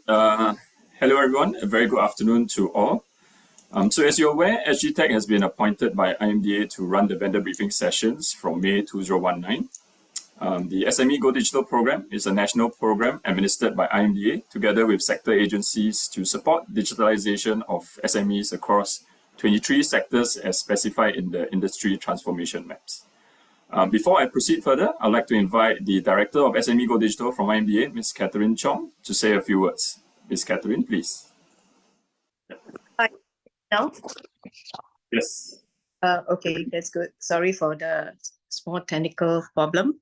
Uh, Hello, everyone. A very good afternoon to all. So as you're aware, SGTech has been appointed by IMDA to run the vendor briefing sessions from May 2019. The SME Go Digital program is a national program administered by IMDA together with sector agencies to support digitalization of SMEs across 23 sectors as specified in the industry transformation maps. Before I proceed further, I'd like to invite the Director of SME Go Digital from IMDA, Ms. Catherine Chong, to say a few words. Ms. Catherine, please. Hi, now? Yes. Okay, that's good. Sorry for the small technical problem.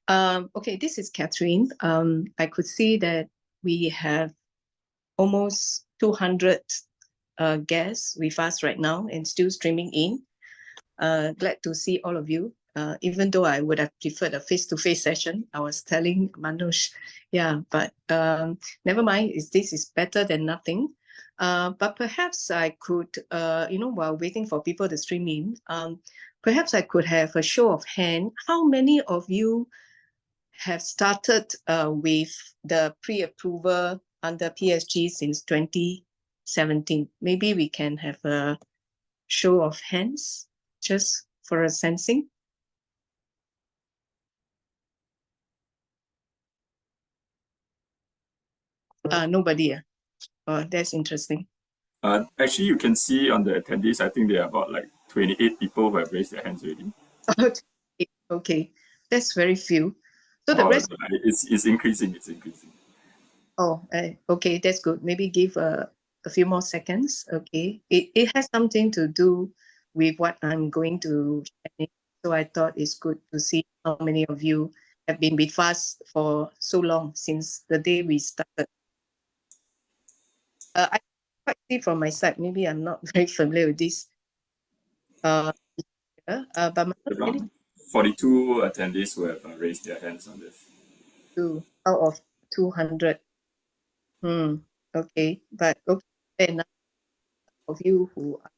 Okay, this is Catherine. I could see that we have almost 200 guests with us right now and still streaming in. Glad to see all of you. Even though I would have preferred a face-to-face session, I was telling Manoj, but never mind. This is better than nothing. But perhaps I could, while waiting for people to stream in, perhaps I could have a show of hand. How many of you have started with the pre-approval under PSG since 2017? Maybe we can have a show of hands just for a sensing. Nobody. Oh, that's interesting. Actually, you can see on the attendees, I think there are about like 28 people who have raised their hands already. Okay, that's very few. So the rest. It's increasing. It's increasing. Oh, okay, that's good. Maybe give a few more seconds. Okay, it has something to do with what I'm going to share. So I thought it's good to see how many of you have been with us for so long since the day we started. I quite see from my side, maybe I'm not very familiar with this. But about 42 attendees who have raised their hands on this. Out of 200. Okay, but okay, enough of you who are.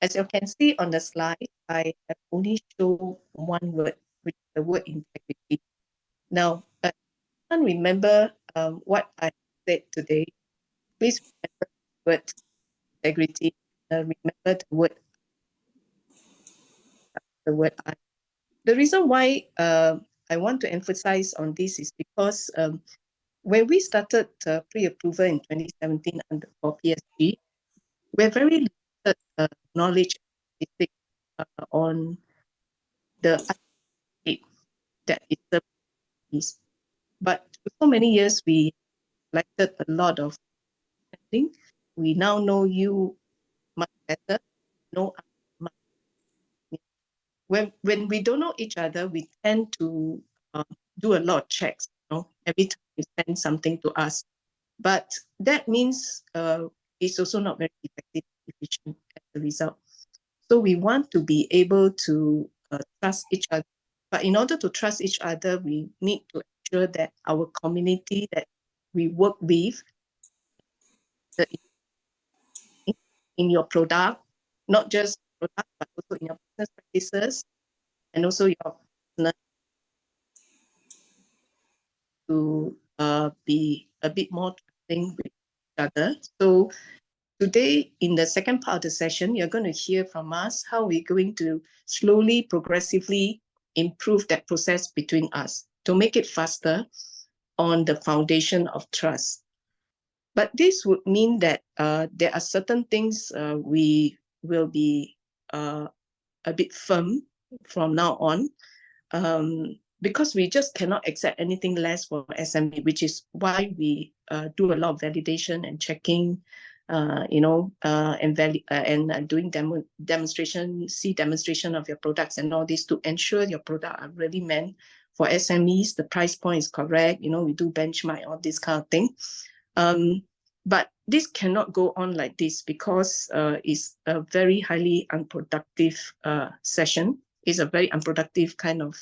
As you can see on the slide, I have only shown one word, which is the word integrity. Now, I can't remember what I said today. Please remember the word integrity. Remember the word I. The reason why I want to emphasize on this is because when we started pre-approval in 2017 for PSG, we're very limited knowledge on the that is. But for so many years, we collected a lot of things. We now know you much better. Know much. When we don't know each other, we tend to do a lot of checks. Every time you send something to us, but that means it's also not very effective, efficient as a result. So we want to be able to trust each other. But in order to trust each other, we need to ensure that our community that we work with in your product, not just product, but also in your business practices, and also your business to be a bit more trusting with each other. So today, in the second part of the session, you're going to hear from us how we're going to slowly, progressively improve that process between us to make it faster on the foundation of trust. But this would mean that there are certain things we will be a bit firm from now on, because we just cannot accept anything less for SME, which is why we do a lot of validation and checking, and doing demonstration of your products and all this to ensure your product are really meant for SMEs. The price point is correct. We do benchmark, all this kind of thing. But this cannot go on like this because it's a very highly unproductive session. It's a very unproductive kind of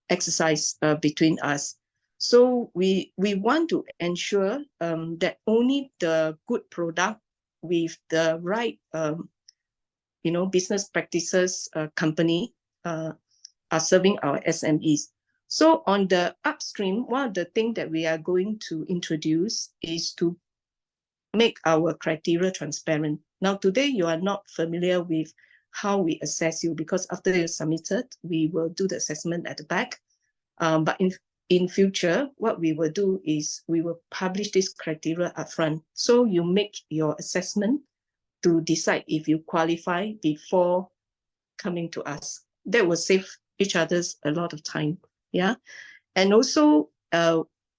exercise between us. So we want to ensure that only the good product with the right, business practices company are serving our SMEs. So on the upstream, one of the things that we are going to introduce is to make our criteria transparent. Now, today you are not familiar with how we assess you, because after you submitted, we will do the assessment at the back. But in future, what we will do is we will publish this criteria upfront. So you make your assessment to decide if you qualify before coming to us. That will save each other's a lot of time. Yeah. And also,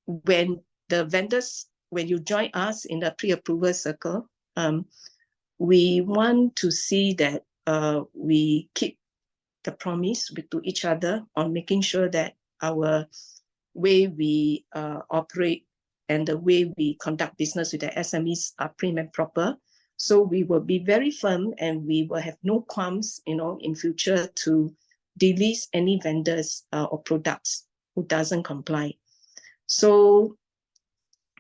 when the vendors, when you join us in the pre-approval circle, we want to see that we keep the promise to each other on making sure that our way we operate and the way we conduct business with the SMEs are prim and proper. So we will be very firm, and we will have no qualms, in future to delist any vendors or products who doesn't comply. So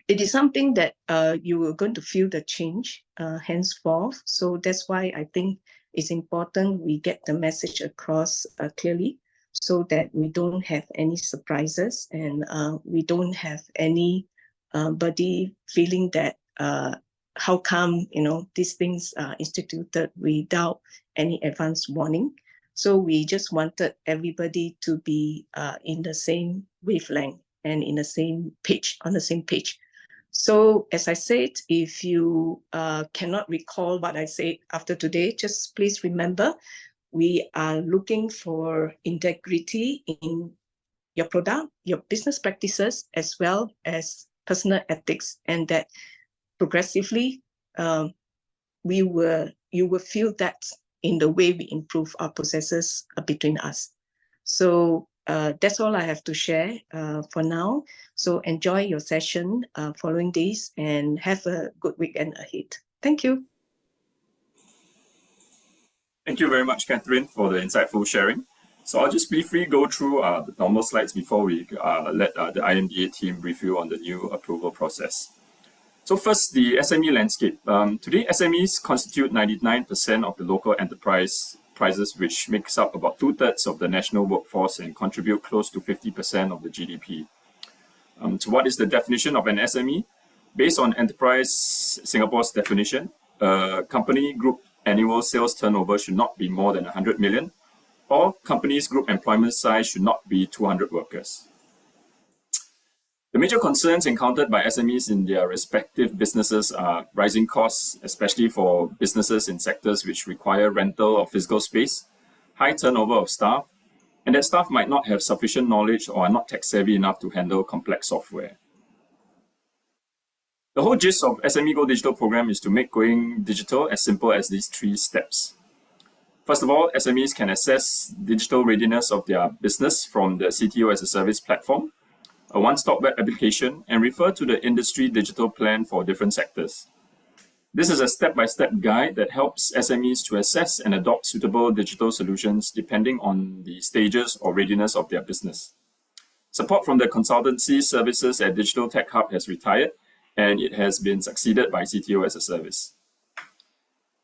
it is something that you are going to feel the change henceforth. So that's why I think it's important we get the message across clearly, so that we don't have any surprises, and we don't have anybody feeling that how come these things are instituted without any advance warning. So we just wanted everybody to be in the same wavelength and in the same page, on the same page. So as I said, if you cannot recall what I said after today, just please remember, we are looking for integrity in your product, your business practices, as well as personal ethics, and that progressively you will feel that in the way we improve our processes between us. So that's all I have to share for now. So enjoy your session following this, and have a good weekend ahead. Thank you. Thank you very much, Catherine, for the insightful sharing. So I'll just briefly go through the normal slides before we let the IMDA team brief you on the new approval process. So first, the SME landscape. Today, SMEs constitute 99% of the local enterprises, which makes up about 2/3 of the national workforce and contribute close to 50% of the GDP. So what is the definition of an SME? Based on Enterprise Singapore's definition, a company group annual sales turnover should not be more than 100 million, or company's group employment size should not be 200 workers. The major concerns encountered by SMEs in their respective businesses are rising costs, especially for businesses in sectors which require rental of physical space, high turnover of staff, and that staff might not have sufficient knowledge or are not tech-savvy enough to handle complex software. The whole gist of SME Go Digital program is to make going digital as simple as these 3 steps. First of all, SMEs can assess digital readiness of their business from the CTO as a Service platform, a one-stop web application, and refer to the industry digital plan for different sectors. This is a step-by-step guide that helps SMEs to assess and adopt suitable digital solutions depending on the stages or readiness of their business. Support from the consultancy services at Digital Tech Hub has retired, and it has been succeeded by CTO as a Service.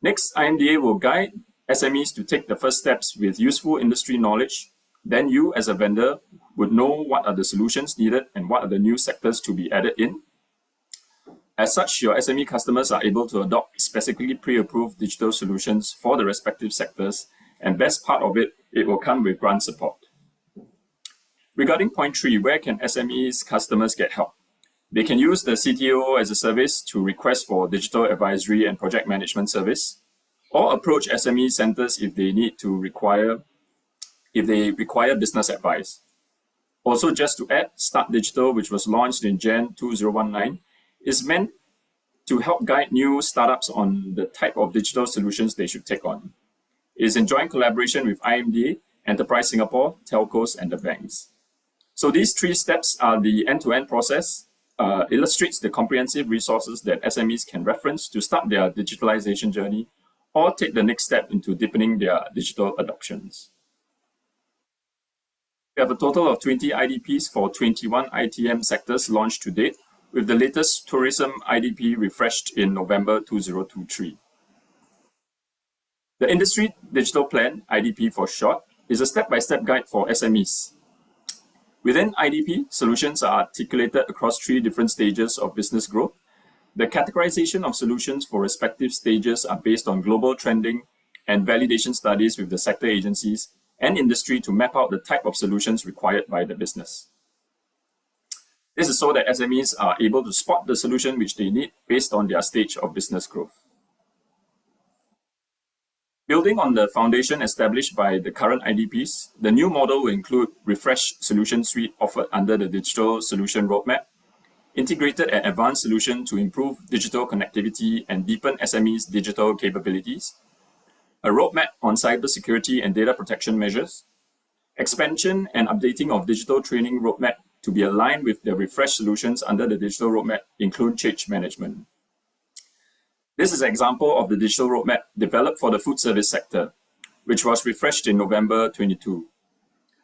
Next, IMDA will guide SMEs to take the first steps with useful industry knowledge. Then you, as a vendor, would know what are the solutions needed and what are the new sectors to be added in. As such, your SME customers are able to adopt specifically pre-approved digital solutions for the respective sectors, and best part of it, it will come with grant support. Regarding point 3, where can SMEs customers get help? They can use the CTO as a Service to request for digital advisory and project management service, or approach SME centers if they require business advice. Also, just to add, Start Digital, which was launched in Jan 2019, is meant to help guide new startups on the type of digital solutions they should take on. It is in joint collaboration with IMDA, Enterprise Singapore, telcos, and the banks. So these 3 steps are the end-to-end process, illustrates the comprehensive resources that SMEs can reference to start their digitalization journey or take the next step into deepening their digital adoptions. We have a total of 20 IDPs for 21 ITM sectors launched to date, with the latest tourism IDP refreshed in November 2023. The Industry Digital Plan, IDP for short, is a step-by-step guide for SMEs. Within IDP, solutions are articulated across 3 different stages of business growth. The categorization of solutions for respective stages are based on global trending and validation studies with the sector agencies and industry to map out the type of solutions required by the business. This is so that SMEs are able to spot the solution which they need based on their stage of business growth. Building on the foundation established by the current IDPs, the new model will include refreshed solution suite offered under the Digital Solution Roadmap, integrated and advanced solution to improve digital connectivity and deepen SMEs' digital capabilities, a roadmap on cybersecurity and data protection measures, expansion and updating of digital training roadmap to be aligned with the refreshed solutions under the digital roadmap, include change management. This is an example of the digital roadmap developed for the food service sector, which was refreshed in November 22.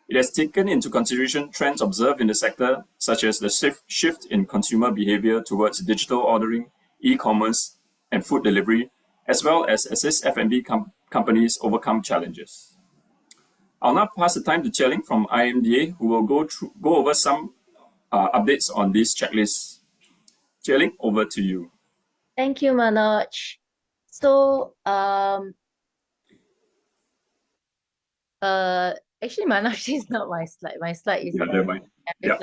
It has taken into consideration trends observed in the sector, such as the shift in consumer behavior towards digital ordering, e-commerce, and food delivery, as well as assist F&B companies overcome challenges. I'll now pass the time to Chia Ling from IMDA, who will go over some updates on these checklists. Chia Ling, over to you. Thank you, Manoj. So, actually, Manoj is not my slide. My slide is never mind. Yes,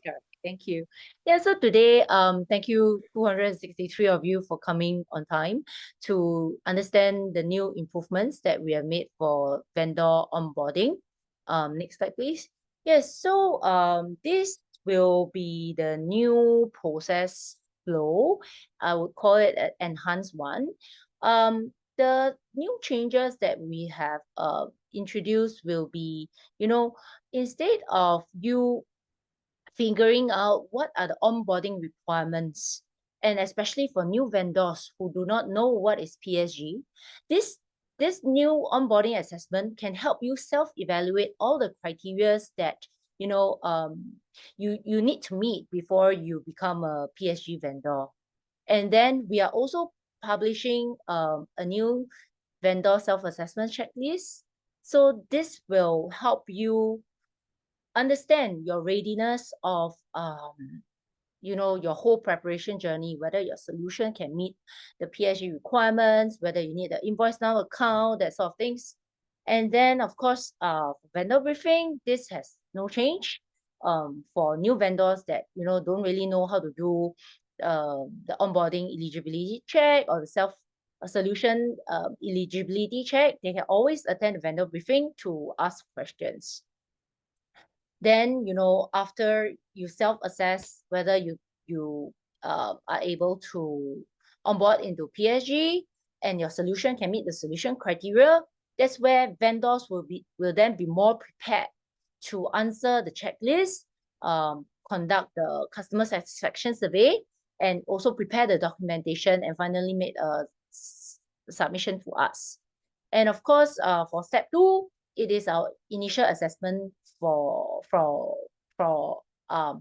correct. Thank you. Yeah, so today, thank you 263 of you for coming on time to understand the new improvements that we have made for vendor onboarding. Next slide, please. Yes, so this will be the new process flow. I would call it an enhanced one. The new changes that we have introduced will be, instead of you figuring out what are the onboarding requirements, and especially for new vendors who do not know what is PSG, this new onboarding assessment can help you self-evaluate all the criteria that you need to meet before you become a PSG vendor. And then we are also publishing a new vendor self-assessment checklist. So this will help you understand your readiness of your whole preparation journey, whether your solution can meet the PSG requirements, whether you need the invoice now account, that sort of things. And then, of course, vendor briefing, this has no change. For new vendors that don't really know how to do the onboarding eligibility check or the solution eligibility check, they can always attend the vendor briefing to ask questions. Then, after you self-assess whether you are able to onboard into PSG and your solution can meet the solution criteria, that's where vendors will then be more prepared to answer the checklist, conduct the customer satisfaction survey, and also prepare the documentation and finally make a submission to us. And of course, for step 2, it is our initial assessment for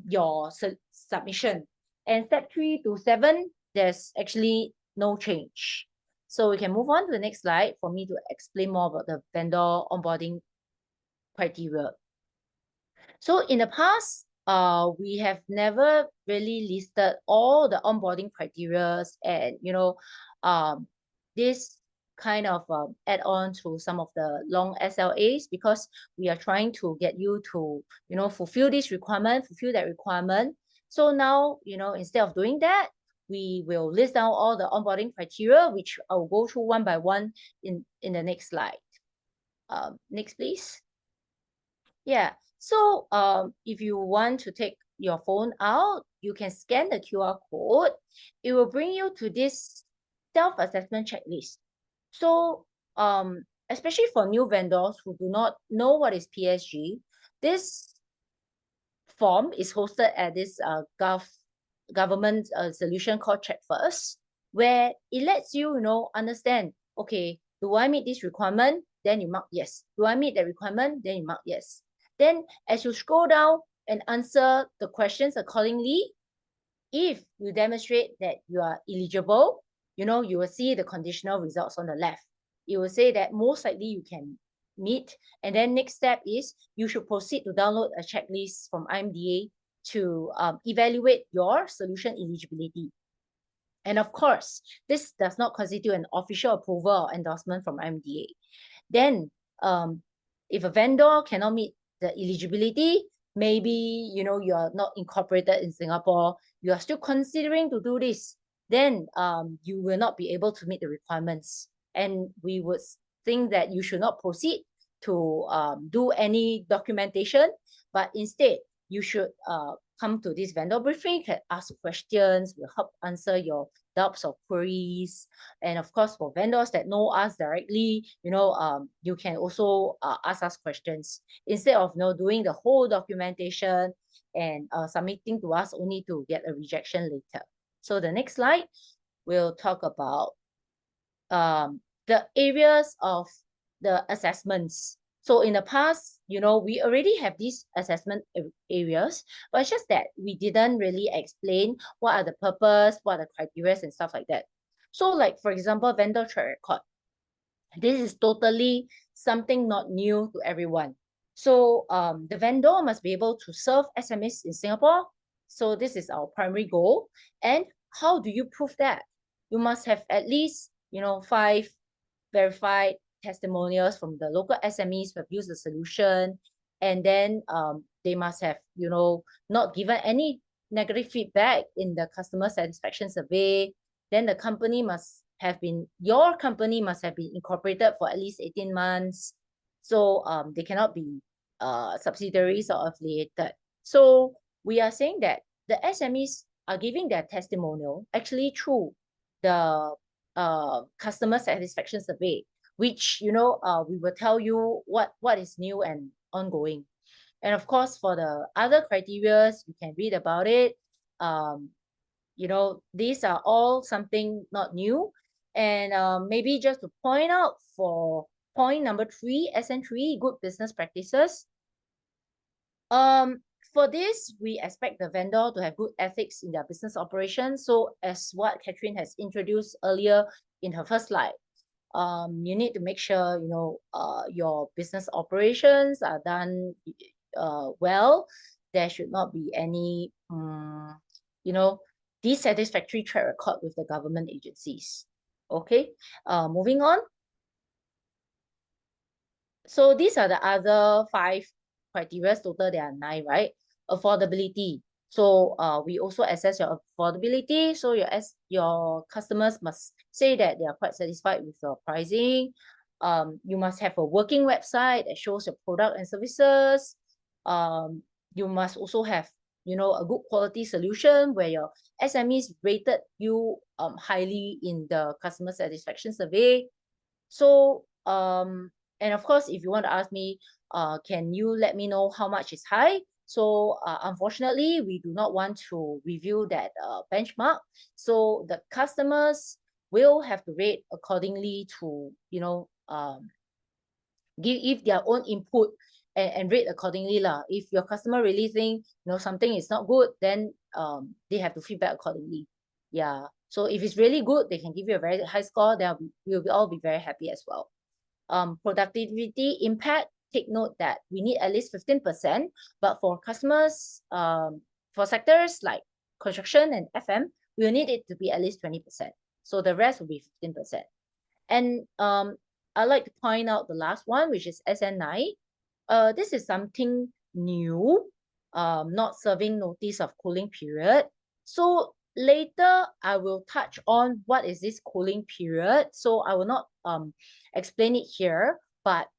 your submission. And step 3 to 7, there's actually no change. So we can move on to the next slide for me to explain more about the vendor onboarding criteria. So in the past, we have never really listed all the onboarding criteria and, this kind of add on to some of the long SLAs, because we are trying to get you to, fulfill this requirement, fulfill that requirement. So now, instead of doing that, we will list down all the onboarding criteria, which I will go through one by one in the next slide. Next, please. Yeah, so if you want to take your phone out, you can scan the QR code. It will bring you to this self-assessment checklist. So especially for new vendors who do not know what is PSG, this form is hosted at this government solution called Check First, where it lets you, understand, okay, do I meet this requirement? Then you mark yes. Do I meet the requirement? Then you mark yes. Then as you scroll down and answer the questions accordingly, if you demonstrate that you are eligible, you will see the conditional results on the left. It will say that most likely you can meet. And then next step is you should proceed to download a checklist from IMDA to evaluate your solution eligibility. And of course, this does not constitute an official approval or endorsement from IMDA. Then, if a vendor cannot meet the eligibility, maybe you are not incorporated in Singapore, you are still considering to do this, then you will not be able to meet the requirements. And we would think that you should not proceed to do any documentation, but instead you should come to this vendor briefing. You can ask questions, we'll help answer your doubts or queries. And of course, for vendors that know us directly, you can also ask us questions instead of doing the whole documentation and submitting to us only to get a rejection later. So the next slide, we'll talk about the areas of the assessments. So in the past, we already have these assessment areas, but it's just that we didn't really explain what are the purpose, what are the criteria and stuff like that. So like, for example, vendor track record. This is totally something not new to everyone. So the vendor must be able to serve SMEs in Singapore. So this is our primary goal. And how do you prove that? You must have at least, 5 verified testimonials from the local SMEs who have used the solution. And then they must have, not given any negative feedback in the customer satisfaction survey. Then the company must have been, your company must have been incorporated for at least 18 months. So they cannot be subsidiaries or affiliated. So we are saying that the SMEs are giving their testimonial actually through the customer satisfaction survey, which we will tell you what is new and ongoing. And of course, for the other criteria, you can read about it. These are all something not new. And maybe just to point out for point number 3, SN3, good business practices. For this, we expect the vendor to have good ethics in their business operations. So as what Catherine has introduced earlier in her first slide, you need to make sure, your business operations are done well. There should not be any, dissatisfactory track record with the government agencies. Okay, moving on. So these are the other 5 criteria. Total, there are 9, right? Affordability. So we also assess your affordability. So your customers must say that they are quite satisfied with your pricing. You must have a working website that shows your product and services. You must also have, a good quality solution where your SMEs rated you highly in the customer satisfaction survey. So and of course, if you want to ask me, can you let me know how much is high? So unfortunately, we do not want to review that benchmark. So the customers will have to rate accordingly to, give their own input and rate accordingly. If your customer really think, something is not good, then they have to feedback accordingly. Yeah. So if it's really good, they can give you a very high score. Then we'll all be very happy as well. Productivity impact, take note that we need at least 15%, but for customers, for sectors like construction and FM, we will need it to be at least 20%. So the rest will be 15%. And I'd like to point out the last one, which is SN9. This is something new, not serving notice of cooling period. So later, I will touch on what is this cooling period. So I will not explain it here, but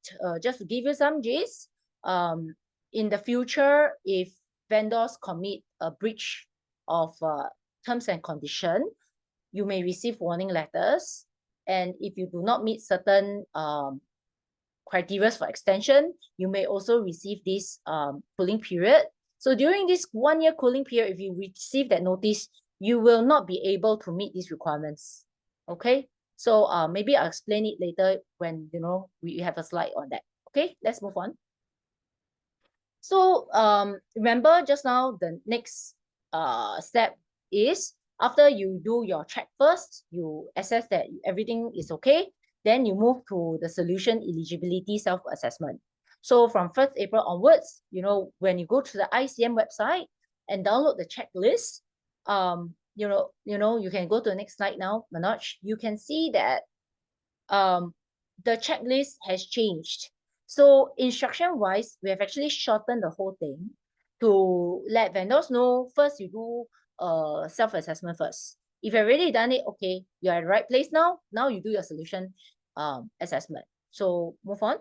just to give you some gist, in the future, if vendors commit a breach of terms and condition, you may receive warning letters. And if you do not meet certain criteria for extension, you may also receive this cooling period. So during this 1-year cooling period, if you receive that notice, you will not be able to meet these requirements. Okay, so maybe I'll explain it later when we have a slide on that. Okay, let's move on. So remember just now, the next step is after you do your check first, you assess that everything is okay. then you move to the solution eligibility self-assessment. So from 1st April onwards, when you go to the ICM website and download the checklist, you can go to the next slide now, Manoj. You can see that the checklist has changed. So instruction-wise, we have actually shortened the whole thing to let vendors know, first you do self-assessment first. If you've already done it, okay, you're at the right place now. Now you do your solution assessment. So move on.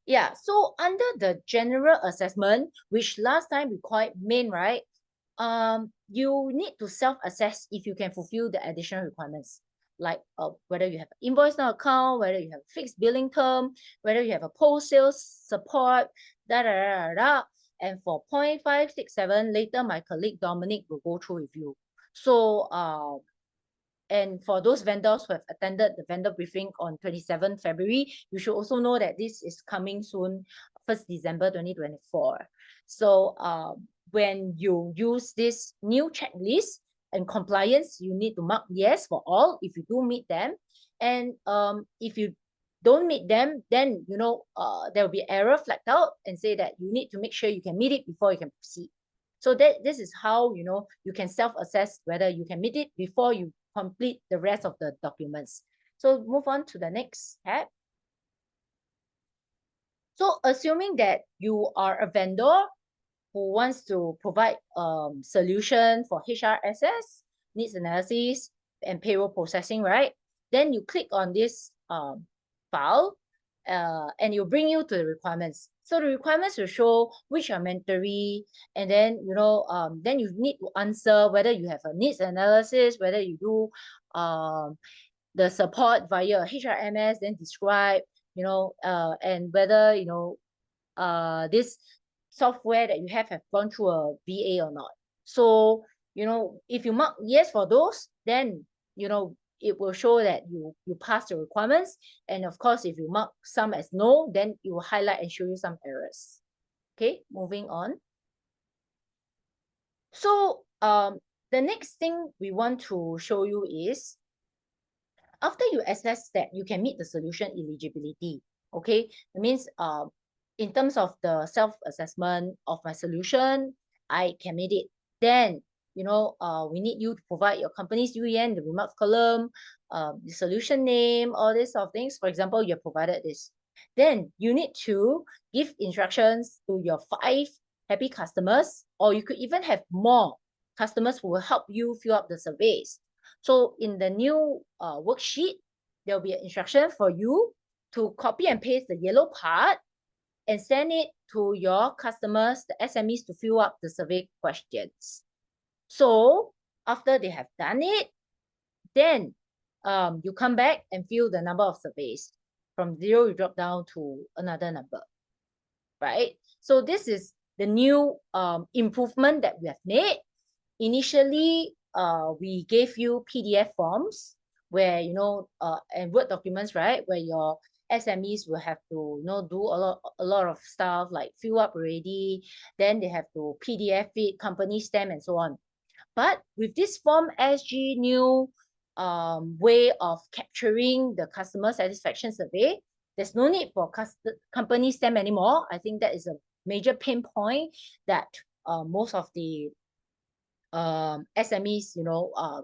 Yeah, so under the general assessment, which last time we called main, right? You need to self-assess if you can fulfill the additional requirements, like whether you have an invoice now account, whether you have a fixed billing term, whether you have a post-sales support, And for 0.567, later my colleague Dominic will go through with you. So and for those vendors who have attended the vendor briefing on 27 February, you should also know that this is coming soon, 1st December 2024. So when you use this new checklist and compliance, you need to mark yes for all if you do meet them. And if you don't meet them, then there will be error flagged out and say that you need to make sure you can meet it before you can proceed. So this is how you can self-assess whether you can meet it before you complete the rest of the documents. So move on to the next tab. So assuming that you are a vendor who wants to provide solution for HRSS, needs analysis, and payroll processing, right? Then you click on this file and it'll bring you to the requirements. So the requirements will show which are mandatory, and then then you need to answer whether you have a needs analysis, whether you do the support via HRMS, then describe, and whether this software that you have gone through a VA or not. So if you mark yes for those, then it will show that you pass the requirements. And of course, if you mark some as no, then it will highlight and show you some errors. Okay, moving on. So the next thing we want to show you is, after you assess that you can meet the solution eligibility, okay, it means in terms of the self-assessment of my solution, I can meet it. Then we need you to provide your company's UEN, the remarks column, the solution name, all these sort of things. For example, you have provided this. Then you need to give instructions to your 5 happy customers, or you could even have more customers who will help you fill up the surveys. So in the new worksheet, there will be an instruction for you to copy and paste the yellow part and send it to your customers, the SMEs, to fill up the survey questions. So after they have done it, then you come back and fill the number of surveys. From 0, you drop down to another number, right? So this is the new improvement that we have made. Initially, we gave you PDF forms where, and Word documents, right? Where your SMEs will have to, do a lot of stuff like fill up already. Then they have to PDF it, company stamp, and so on. But with this Form SG new way of capturing the customer satisfaction survey, there's no need for company stamp anymore. I think that is a major pain point that most of the SMEs,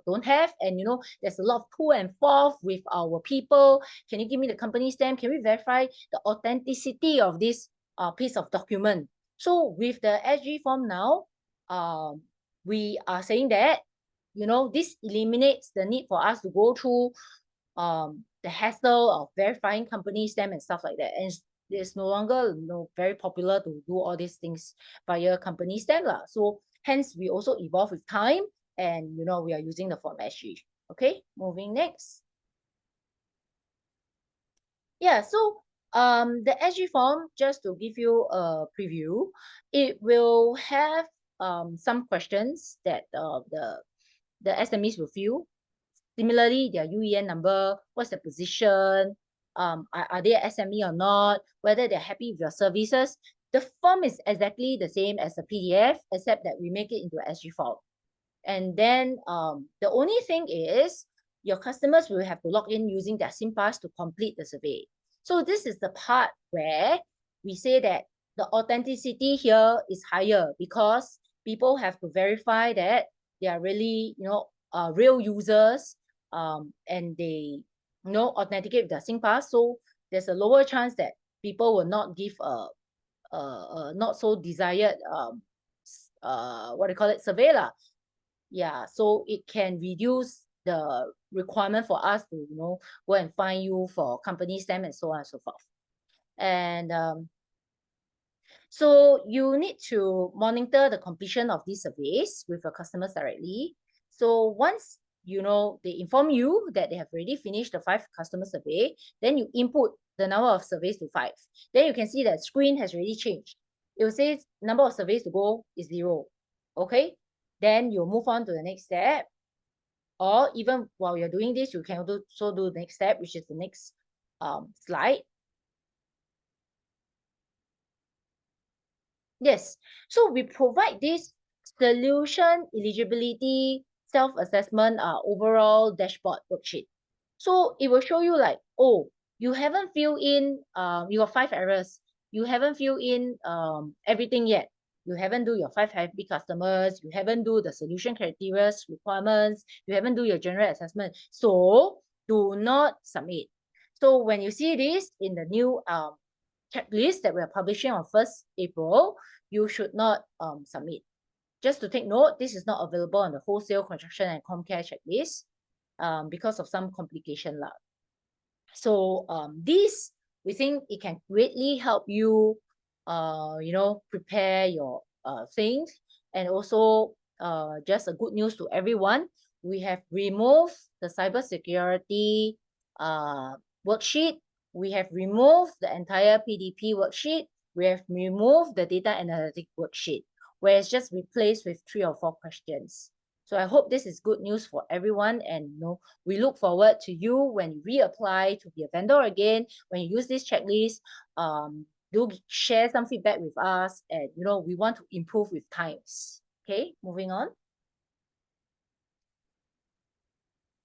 don't have. And, there's a lot of pull and forth with our people. Can you give me the company stamp? Can we verify the authenticity of this piece of document? So with the SG form now, we are saying that, this eliminates the need for us to go through the hassle of verifying company stamp and stuff like that. And it's no longer very popular to do all these things via company stamp. So hence, we also evolve with time, and we are using the Form SG. Okay, moving next. Yeah, so the SG form, just to give you a preview, it will have some questions that the SMEs will fill. Similarly, their UEN number, what's the position, are they SME or not, whether they're happy with your services. The form is exactly the same as the PDF, except that we make it into an SG form. And then the only thing is, your customers will have to log in using their SingPass to complete the survey. So this is the part where we say that the authenticity here is higher because people have to verify that they are really, real users, and they, authenticate with their SingPass. So there's a lower chance that people will not give a not so desired survey lah. Yeah, so it can reduce the requirement for us to go and find you for company stamp and so on and so forth. And so you need to monitor the completion of these surveys with your customers directly. So once they inform you that they have already finished the 5 customer survey, then you input the number of surveys to 5. Then you can see that screen has already changed. It will say number of surveys to go is 0. Okay, then you move on to the next step. Or even while you're doing this, you can also do the next step, which is the next slide. Yes, so we provide this solution eligibility self-assessment overall dashboard worksheet. So it will show you like, oh, you haven't filled in, you got 5 errors. You haven't filled in everything yet. You haven't do your 5 happy customers. You haven't do the solution criteria requirements. You haven't do your general assessment. So do not submit. So when you see this in the new checklist that we are publishing on 1st April, you should not submit. Just to take note, this is not available on the wholesale construction and Comcare checklist because of some complication lah. So this, we think it can greatly help you, prepare your things. And also, just a good news to everyone, we have removed the cybersecurity worksheet. We have removed the entire PDP worksheet. We have removed the data analytic worksheet, where it's just replaced with 3 or 4 questions. So I hope this is good news for everyone, and we look forward to you when you reapply to be a vendor again. When you use this checklist, do share some feedback with us, and we want to improve with times. Okay, moving on.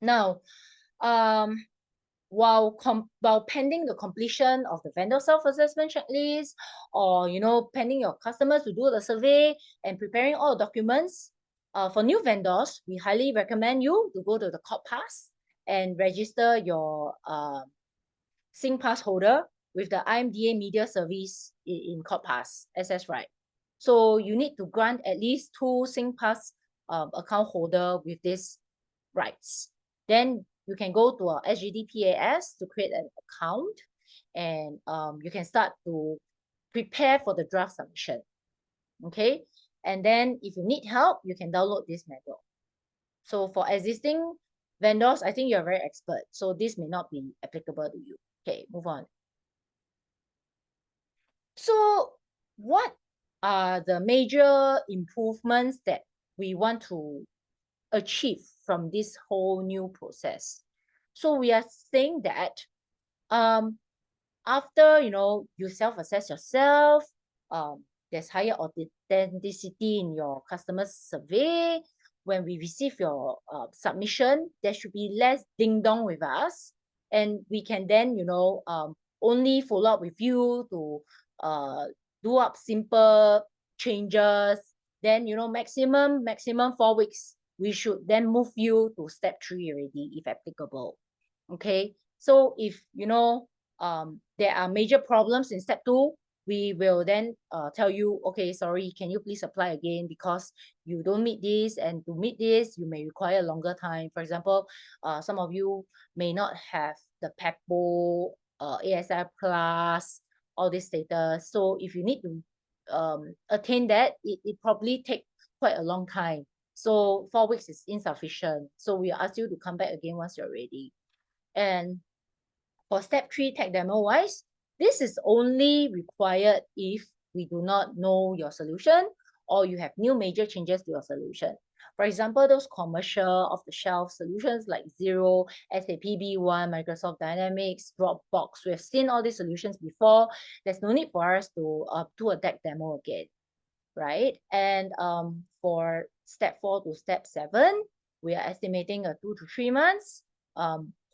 Now, while pending the completion of the vendor self-assessment checklist, or pending your customers to do the survey and preparing all the documents, for new vendors, we highly recommend you to go to the CorpPass and register your SingPass holder with the IMDA Media Service in CorpPass, SS Right. So you need to grant at least 2 SingPass account holder with these rights. Then you can go to our SGDPAS to create an account, and you can start to prepare for the draft submission. Okay, and then if you need help, you can download this manual. So for existing vendors, I think you're very expert, so this may not be applicable to you. Okay, move on. So what are the major improvements that we want to achieve from this whole new process? So we are saying that after you self-assess yourself, there's higher authenticity in your customer survey. When we receive your submission, there should be less ding-dong with us, and we can then only follow up with you to do up simple changes. Then maximum 4 weeks, we should then move you to step 3 already, if applicable. Okay, so if there are major problems in step 2, we will then tell you, okay, sorry, can you please apply again because you don't meet this, and to meet this, you may require a longer time. For example, some of you may not have the PEPO, ASI Plus, all this status. So if you need to attain that, it probably take quite a long time. So 4 weeks is insufficient. So we ask you to come back again once you're ready. And for step 3 tech demo wise, this is only required if we do not know your solution or you have new major changes to your solution. For example, those commercial off-the-shelf solutions like Xero, SAP B1, Microsoft Dynamics, Dropbox, we have seen all these solutions before. There's no need for us to do a tech demo again, right? And for step 4 to step 7, we are estimating 2 to 3 months.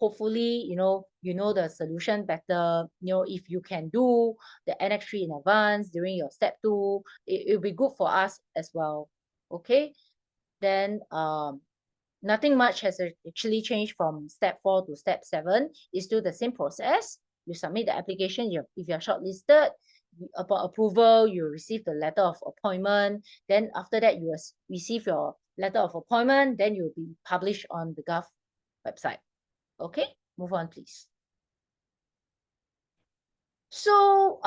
hopefully, you know the solution better. If you can do the NX3 in advance during your step 2, it'll be good for us as well. Okay, then nothing much has actually changed from step 4 to step 7. It's still the same process. You submit the application. If you're shortlisted, upon approval, you receive the letter of appointment. Then after that, you receive your letter of appointment. Then you'll be published on the Gov website. Okay, move on, please. So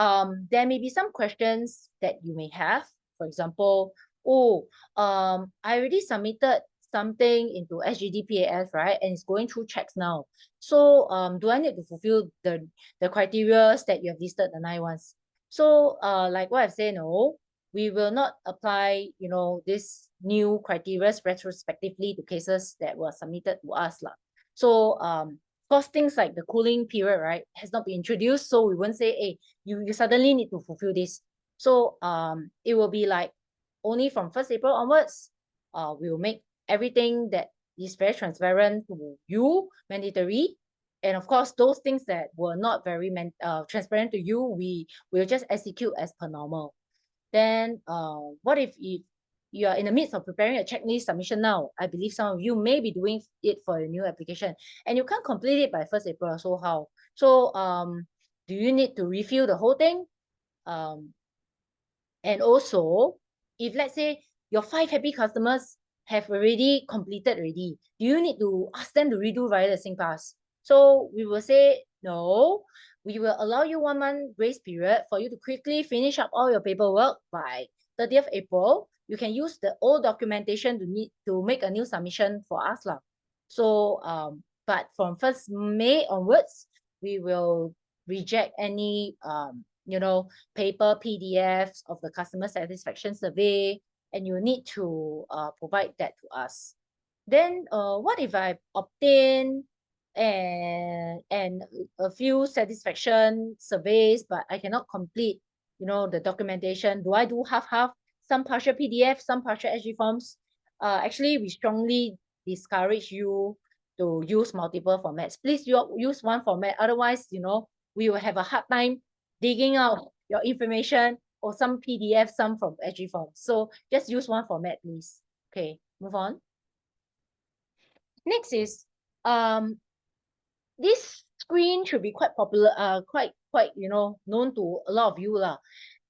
there may be some questions that you may have. For example, I already submitted something into SGDPAS, right? And it's going through checks now. So do I need to fulfill the criteria that you have listed, the 9 ones? So like what I've said, no, we will not apply, this new criteria retrospectively to cases that were submitted to us. So course, things like the cooling period, right, has not been introduced. So we won't say, hey, you suddenly need to fulfill this. So it will be like only from 1st April onwards, we will make everything that is very transparent to you mandatory. And of course, those things that were not very transparent to you, we will just execute as per normal. Then what if you are in the midst of preparing a checklist submission now? I believe some of you may be doing it for a new application and you can't complete it by 1st April. So how? So do you need to refill the whole thing? And also, if let's say your 5 happy customers have already completed already, do you need to ask them to redo via the SingPass? So we will say, no, we will allow you 1 month grace period for you to quickly finish up all your paperwork by 30th April. You can use the old documentation to make a new submission for us. So, but from 1st May onwards, we will reject any, paper PDFs of the customer satisfaction survey, and you need to provide that to us. Then what if I obtain and a few satisfaction surveys, but I cannot complete, the documentation? Do I do half, some partial PDF, some partial SG forms? Actually, we strongly discourage you to use multiple formats. Please use one format. Otherwise, we will have a hard time digging out your information, or some PDF, some from SG forms. So just use one format, please. Okay, move on. Next is this screen should be quite popular, quite known to a lot of you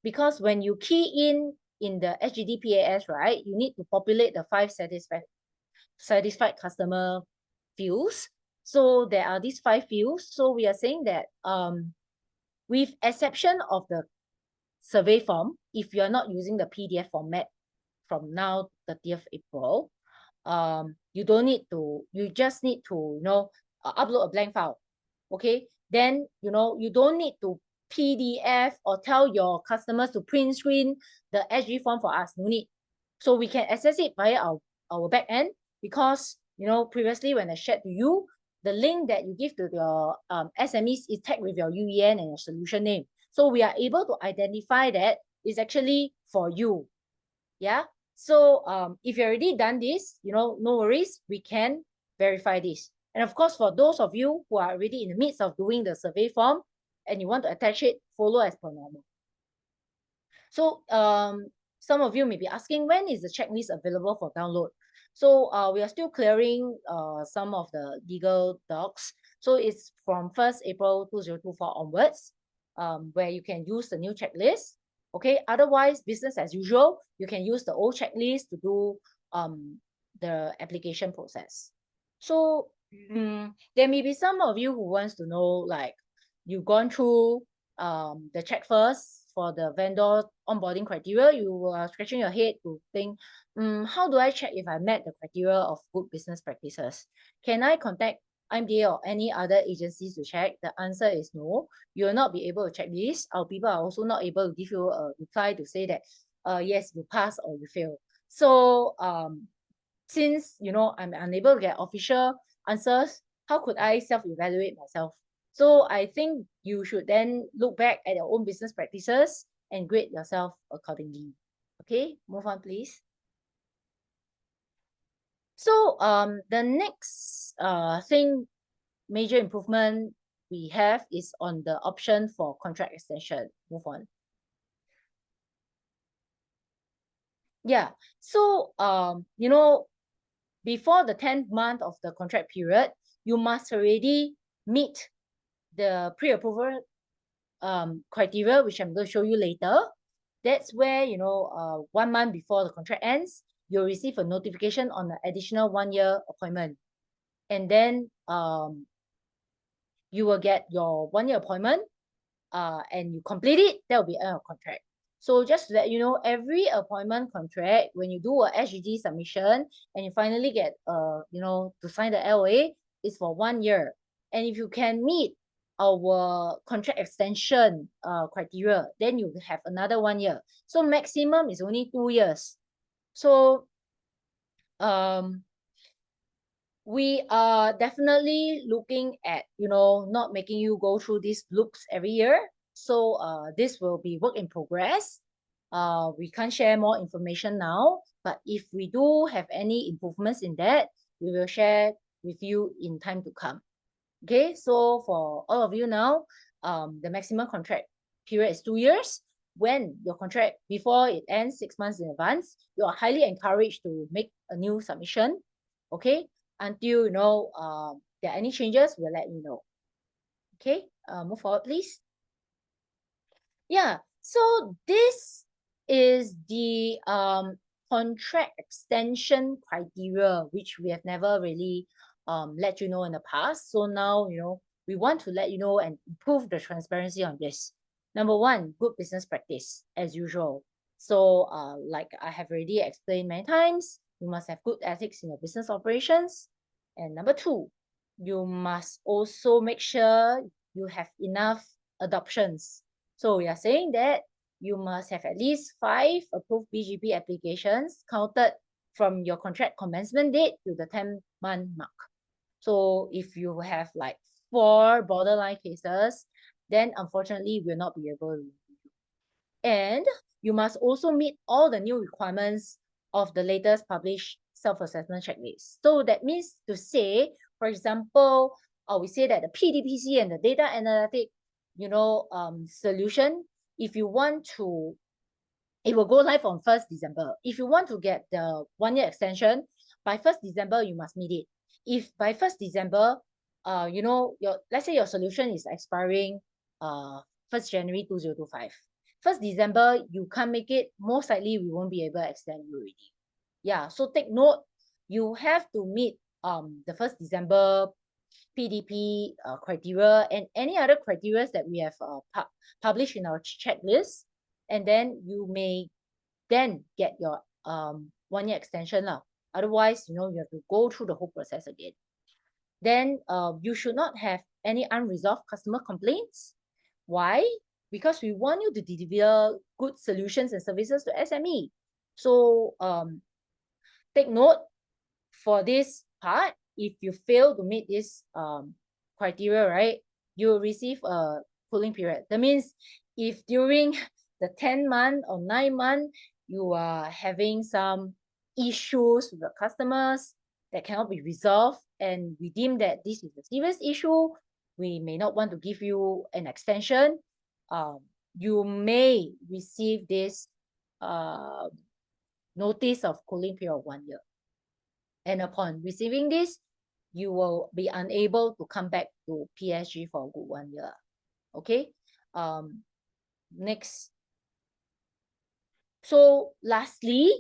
because when you key in the SGDPAS, right, you need to populate the 5 satisfied customer fields. So there are these 5 fields. So we are saying that with exception of the survey form, if you are not using the PDF format from now 30th April, you don't need to, you just need to upload a blank file. Okay, then you don't need to PDF or tell your customers to print screen the SG form for us. No need. So we can access it via our back end, because previously when I shared to you, the link that you give to your SMEs is tagged with your UEN and your solution name. So we are able to identify that it's actually for you. Yeah. So if you already done this, no worries, we can verify this. And of course, for those of you who are already in the midst of doing the survey form and you want to attach it, follow as per normal. So some of you may be asking, when is the checklist available for download? So we are still clearing some of the legal docs. So it's from 1st April 2024 onwards, where you can use the new checklist. Okay, otherwise, business as usual, you can use the old checklist to do the application process. So there may be some of you who wants to know, like, you've gone through the check first for the vendor onboarding criteria, you are scratching your head to think, how do I check if I met the criteria of good business practices? Can I contact IMDA or any other agencies to check? The answer is no. You will not be able to check this. Our people are also not able to give you a reply to say that, yes, you pass or you fail. So since I'm unable to get official answers, how could I self-evaluate myself? So I think you should then look back at your own business practices and grade yourself accordingly. Okay, move on, please. So the next thing major improvement we have is on the option for contract extension. Move on. Yeah, so you know, before the 10th month of the contract period, you must already meet the pre-approval criteria, which I'm going to show you later. That's where, you know, 1 month before the contract ends, you'll receive a notification on the additional 1-year appointment. And then you will get your 1-year appointment and you complete it, that will be end of contract. So just to let you know, every appointment contract, when you do a SGD submission and you finally get, you know, to sign the LOA, is for 1 year. And if you can meet our contract extension criteria, then you have another 1 year. So maximum is only 2 years. So we are definitely looking at, you know, not making you go through these loops every year. So this will be work in progress. We can't share more information now, but if we do have any improvements in that, we will share with you in time to come. Okay, so for all of you now, the maximum contract period is 2 years. When your contract, before it ends 6 months in advance, you are highly encouraged to make a new submission. Okay, until, you know, there are any changes, we'll let you know. Okay, move forward, please. Yeah, so this is the contract extension criteria, which we have never really let you know in the past. So now, you know, we want to let you know and improve the transparency on this. Number 1, good business practice, as usual. So like I have already explained many times, you must have good ethics in your business operations. And number 2, you must also make sure you have enough adoptions. So we are saying that you must have at least 5 approved BGP applications counted from your contract commencement date to the 10-month mark. So if you have like 4 borderline cases, then unfortunately we'll not be able to. And you must also meet all the new requirements of the latest published self-assessment checklist. So that means to say, for example, we say that the PDPC and the data analytic, you know, solution, if you want to, it will go live on 1st December. If you want to get the 1-year extension, by 1st December, you must meet it. If by 1st December, you know, let's say your solution is expiring 1st January 2025. 1st December, you can't make it, most likely we won't be able to extend you already. Yeah, so take note, you have to meet the 1st December PDP criteria and any other criteria that we have published in our checklist, and then you may then get your 1-year extension lah. Otherwise, you know, you have to go through the whole process again. Then you should not have any unresolved customer complaints. Why? Because we want you to deliver good solutions and services to SME. So take note for this part, if you fail to meet this criteria, right, you will receive a cooling period. That means if during the 10-month or 9-month, you are having some issues with the customers that cannot be resolved, and we deem that this is a serious issue, we may not want to give you an extension. You may receive this notice of cooling period of 1 year. And upon receiving this, you will be unable to come back to PSG for a good 1 year. Okay. Next. So lastly,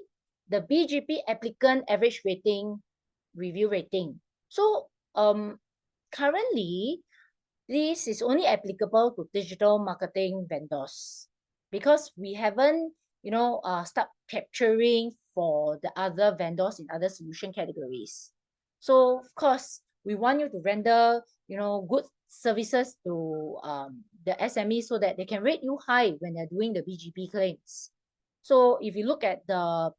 the BGP applicant average rating, review rating. So currently, this is only applicable to digital marketing vendors because we haven't, you know, start capturing for the other vendors in other solution categories. So of course, we want you to render, you know, good services to the SME so that they can rate you high when they're doing the BGP claims. So if you look at the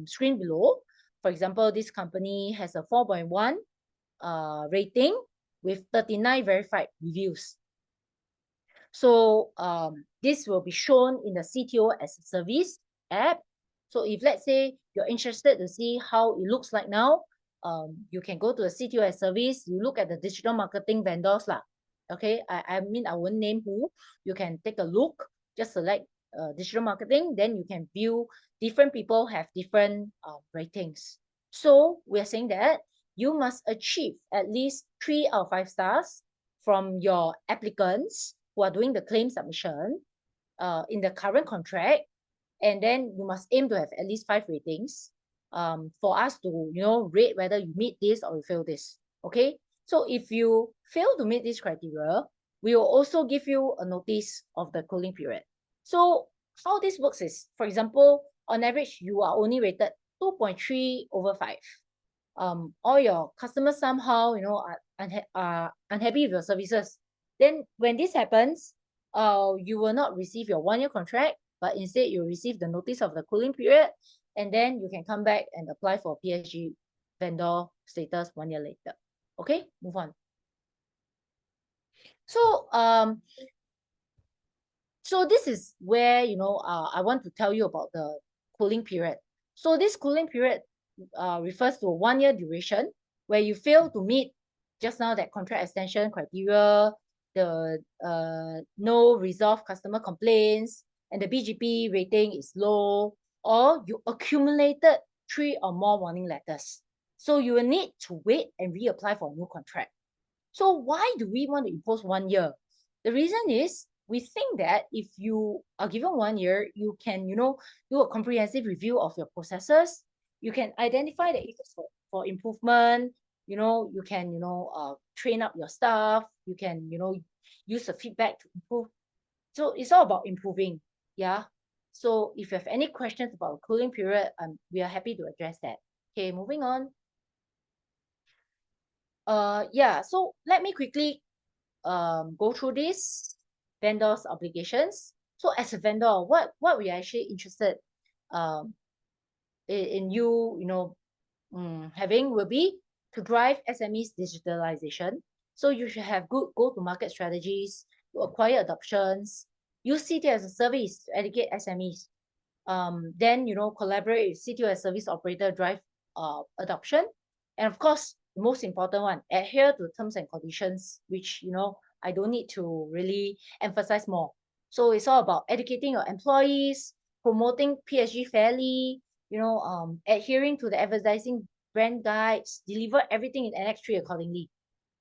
screen below, for example, this company has a 4.1 rating with 39 verified reviews. So this will be shown in the CTO as a service app. So if let's say you're interested to see how it looks like now, you can go to the CTO service, you look at the digital marketing vendors lah. Okay, I mean, I won't name who. You can take a look, just select digital marketing, then you can view different people have different ratings. So we're saying that you must achieve at least 3 out of 5 stars from your applicants who are doing the claim submission in the current contract, and then you must aim to have at least 5 ratings for us to, you know, rate whether you meet this or you fail this. Okay, so if you fail to meet this criteria, we will also give you a notice of the cooling period. So how this works is, for example, on average, you are only rated 2.3 over 5. All your customers somehow, you know, are unhappy with your services. Then when this happens, you will not receive your 1-year contract, but instead you receive the notice of the cooling period, and then you can come back and apply for PSG vendor status 1 year later. Okay, move on. So this is where, you know, I want to tell you about the cooling period. So this cooling period refers to a 1-year duration where you fail to meet just now that contract extension criteria, the no resolved customer complaints, and the BGP rating is low, or you accumulated 3 or more warning letters. So you will need to wait and reapply for a new contract. So why do we want to impose 1 year? The reason is we think that if you are given 1 year, you can, you know, do a comprehensive review of your processes. You can identify the areas for improvement. You know, you can, you know, train up your staff. You can, you know, use the feedback to improve. So it's all about improving. Yeah. So if you have any questions about the cooling period, we are happy to address that. Okay, moving on. Yeah, so let me quickly go through this vendor's obligations. So as a vendor, what we are actually interested in you know, having will be to drive SMEs digitalization. So you should have good go-to-market strategies to acquire adoptions, use CTO as a service to educate SMEs. Then, you know, collaborate with CTO as service operator, drive adoption. And of course, the most important one, adhere to terms and conditions, which, you know, I don't need to really emphasize more. So it's all about educating your employees, promoting PSG fairly, you know, adhering to the advertising brand guides, deliver everything in Annex 3 accordingly.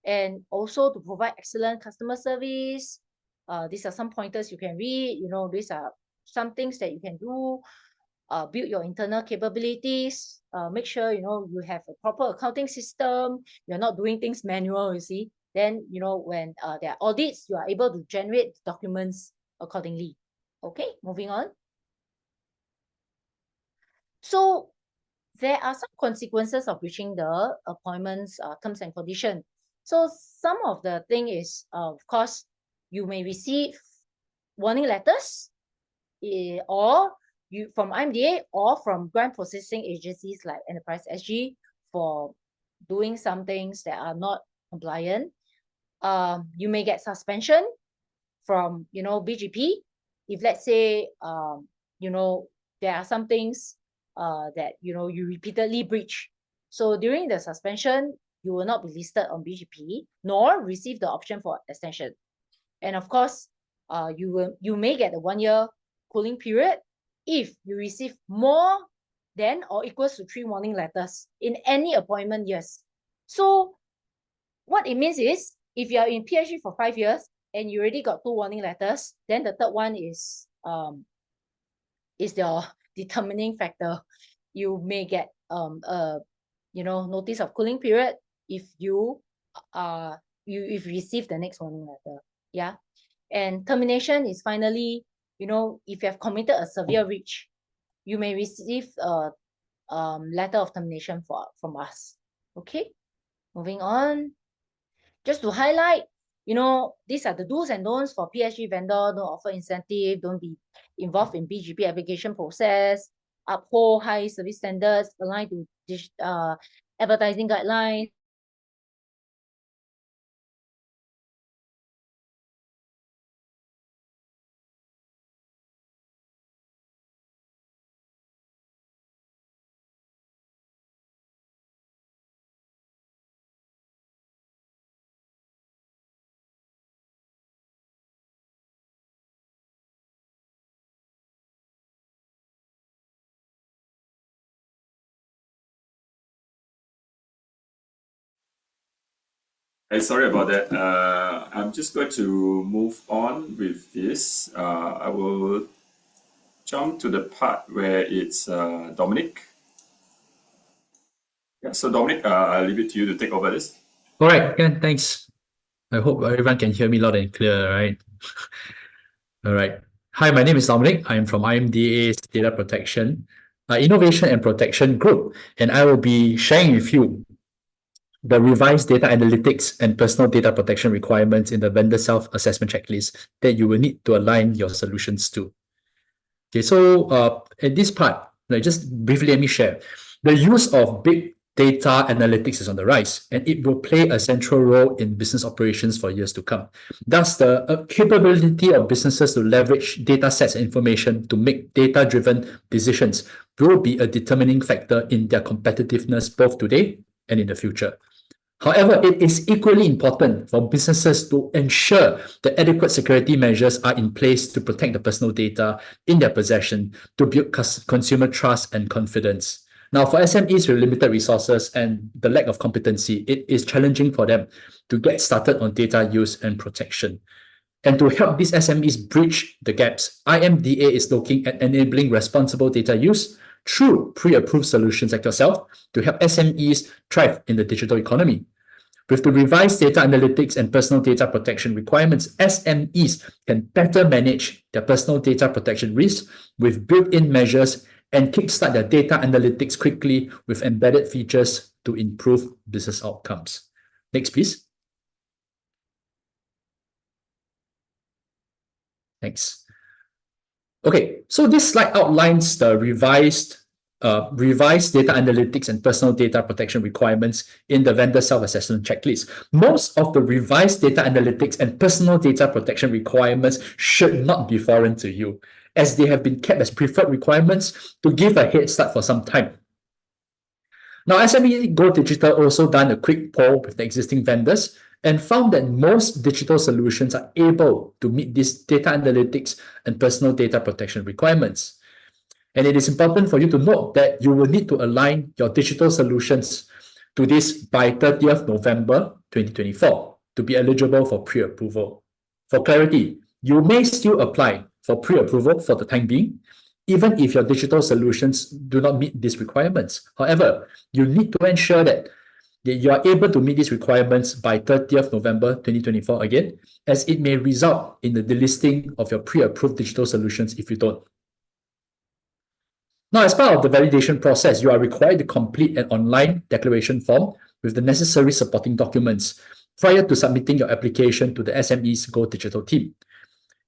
And also to provide excellent customer service. These are some pointers you can read. You know, these are some things that you can do. Build your internal capabilities. Make sure, you know, you have a proper accounting system. You're not doing things manual, you see. Then, you know, when there are audits, you are able to generate documents accordingly. Okay, moving on. So there are some consequences of breaching the appointments terms and conditions. So some of the thing is, of course, you may receive warning letters or you from IMDA or from grant processing agencies like Enterprise SG for doing some things that are not compliant. You may get suspension from, you know, BGP if, let's say, you know, there are some things that, you know, you repeatedly breach. So during the suspension, you will not be listed on BGP nor receive the option for extension. And of course, you may get a 1 year cooling period if you receive more than or equals to 3 warning letters in any appointment years. So what it means is, if you are in PSG for 5 years and you already got 2 warning letters, then the third one is your determining factor. You may get you know, notice of cooling period if you receive the next warning letter. Yeah. And termination is finally, you know, if you have committed a severe breach, you may receive a letter of termination from us. Okay, moving on. Just to highlight, you know, these are the do's and don'ts for PSG vendor. Don't offer incentive, don't be involved in BGP application process, uphold high service standards, align to advertising guidelines, Sorry about that. I'm just going to move on with this. I will jump to the part where it's Dominic. Yeah, so Dominic, I'll leave it to you to take over this. All right, Ken, thanks. I hope everyone can hear me loud and clear, right? All right. Hi, my name is Dominic. I'm from IMDA's Data Protection, Innovation and Protection Group, and I will be sharing with you the revised data analytics and personal data protection requirements in the vendor self-assessment checklist that you will need to align your solutions to. Okay, so at this part, just briefly let me share. The use of big data analytics is on the rise, and it will play a central role in business operations for years to come. Thus, the capability of businesses to leverage data sets and information to make data-driven decisions will be a determining factor in their competitiveness both today and in the future. However, it is equally important for businesses to ensure that adequate security measures are in place to protect the personal data in their possession to build consumer trust and confidence. Now, for SMEs with limited resources and the lack of competency, it is challenging for them to get started on data use and protection. And to help these SMEs bridge the gaps, IMDA is looking at enabling responsible data use through pre-approved solutions like yourself to help SMEs thrive in the digital economy. With the revised data analytics and personal data protection requirements, SMEs can better manage their personal data protection risks with built-in measures and kickstart their data analytics quickly with embedded features to improve business outcomes. Next, please. Thanks. Okay, so this slide outlines the revised data analytics and personal data protection requirements in the vendor self-assessment checklist. Most of the revised data analytics and personal data protection requirements should not be foreign to you, as they have been kept as preferred requirements to give a head start for some time. Now, SME Go Digital also done a quick poll with the existing vendors and found that most digital solutions are able to meet these data analytics and personal data protection requirements. And it is important for you to note that you will need to align your digital solutions to this by 30th November 2024 to be eligible for pre-approval. For clarity, you may still apply for pre-approval for the time being, even if your digital solutions do not meet these requirements. However, you need to ensure that you are able to meet these requirements by 30th November 2024 again, as it may result in the delisting of your pre-approved digital solutions if you don't. Now, as part of the validation process, you are required to complete an online declaration form with the necessary supporting documents prior to submitting your application to the SME's Go Digital team.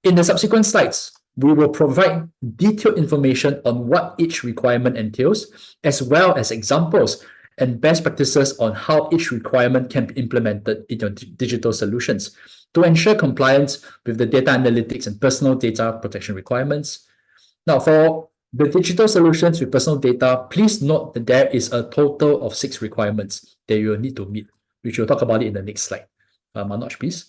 In the subsequent slides, we will provide detailed information on what each requirement entails, as well as examples and best practices on how each requirement can be implemented in your digital solutions to ensure compliance with the data analytics and personal data protection requirements. Now, for the digital solutions with personal data, please note that there is a total of 6 requirements that you will need to meet, which we'll talk about it in the next slide. Manoj, please.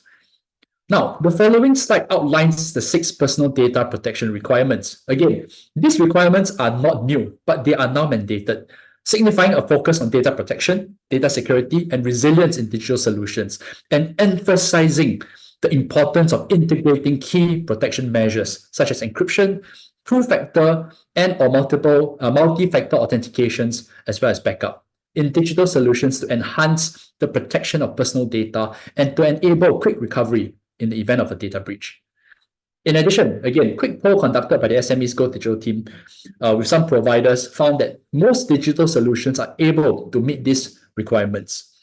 Now, the following slide outlines the 6 personal data protection requirements. Again, these requirements are not new, but they are now mandated, signifying a focus on data protection, data security, and resilience in digital solutions, and emphasizing the importance of integrating key protection measures such as encryption, two-factor, and/or multi-factor authentications, as well as backup in digital solutions to enhance the protection of personal data and to enable quick recovery in the event of a data breach. In addition, again, quick poll conducted by the SME's Go Digital team with some providers found that most digital solutions are able to meet these requirements.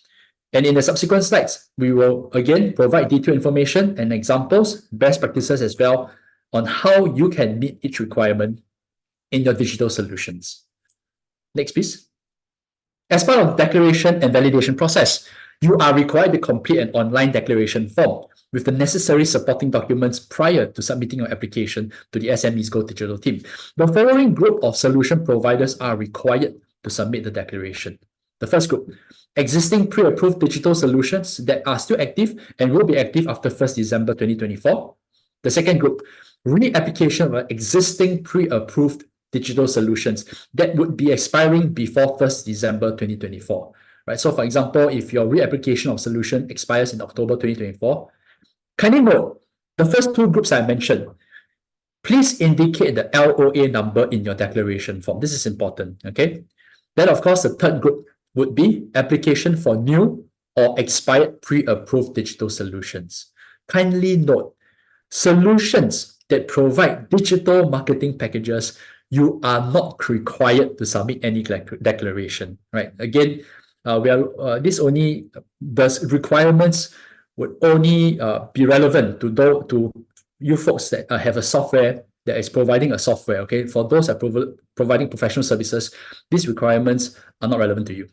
And in the subsequent slides, we will again provide detailed information and examples, best practices as well, on how you can meet each requirement in your digital solutions. Next, please. As part of the declaration and validation process, you are required to complete an online declaration form with the necessary supporting documents prior to submitting your application to the SME's Go Digital team. The following group of solution providers are required to submit the declaration. The first group, existing pre-approved digital solutions that are still active and will be active after 1st December 2024. The second group, re-application of existing pre-approved digital solutions that would be expiring before 1st December 2024. right? So for example, if your reapplication of solution expires in October 2024, kindly note, the first two groups I mentioned, please indicate the LOA number in your declaration form. This is important, okay? Then, of course, the third group would be application for new or expired pre-approved digital solutions. Kindly note, solutions that provide digital marketing packages, you are not required to submit any declaration, right? Again, this only, the requirements would only be relevant to you folks that have a software that is providing a software, okay? For those that providing professional services, these requirements are not relevant to you.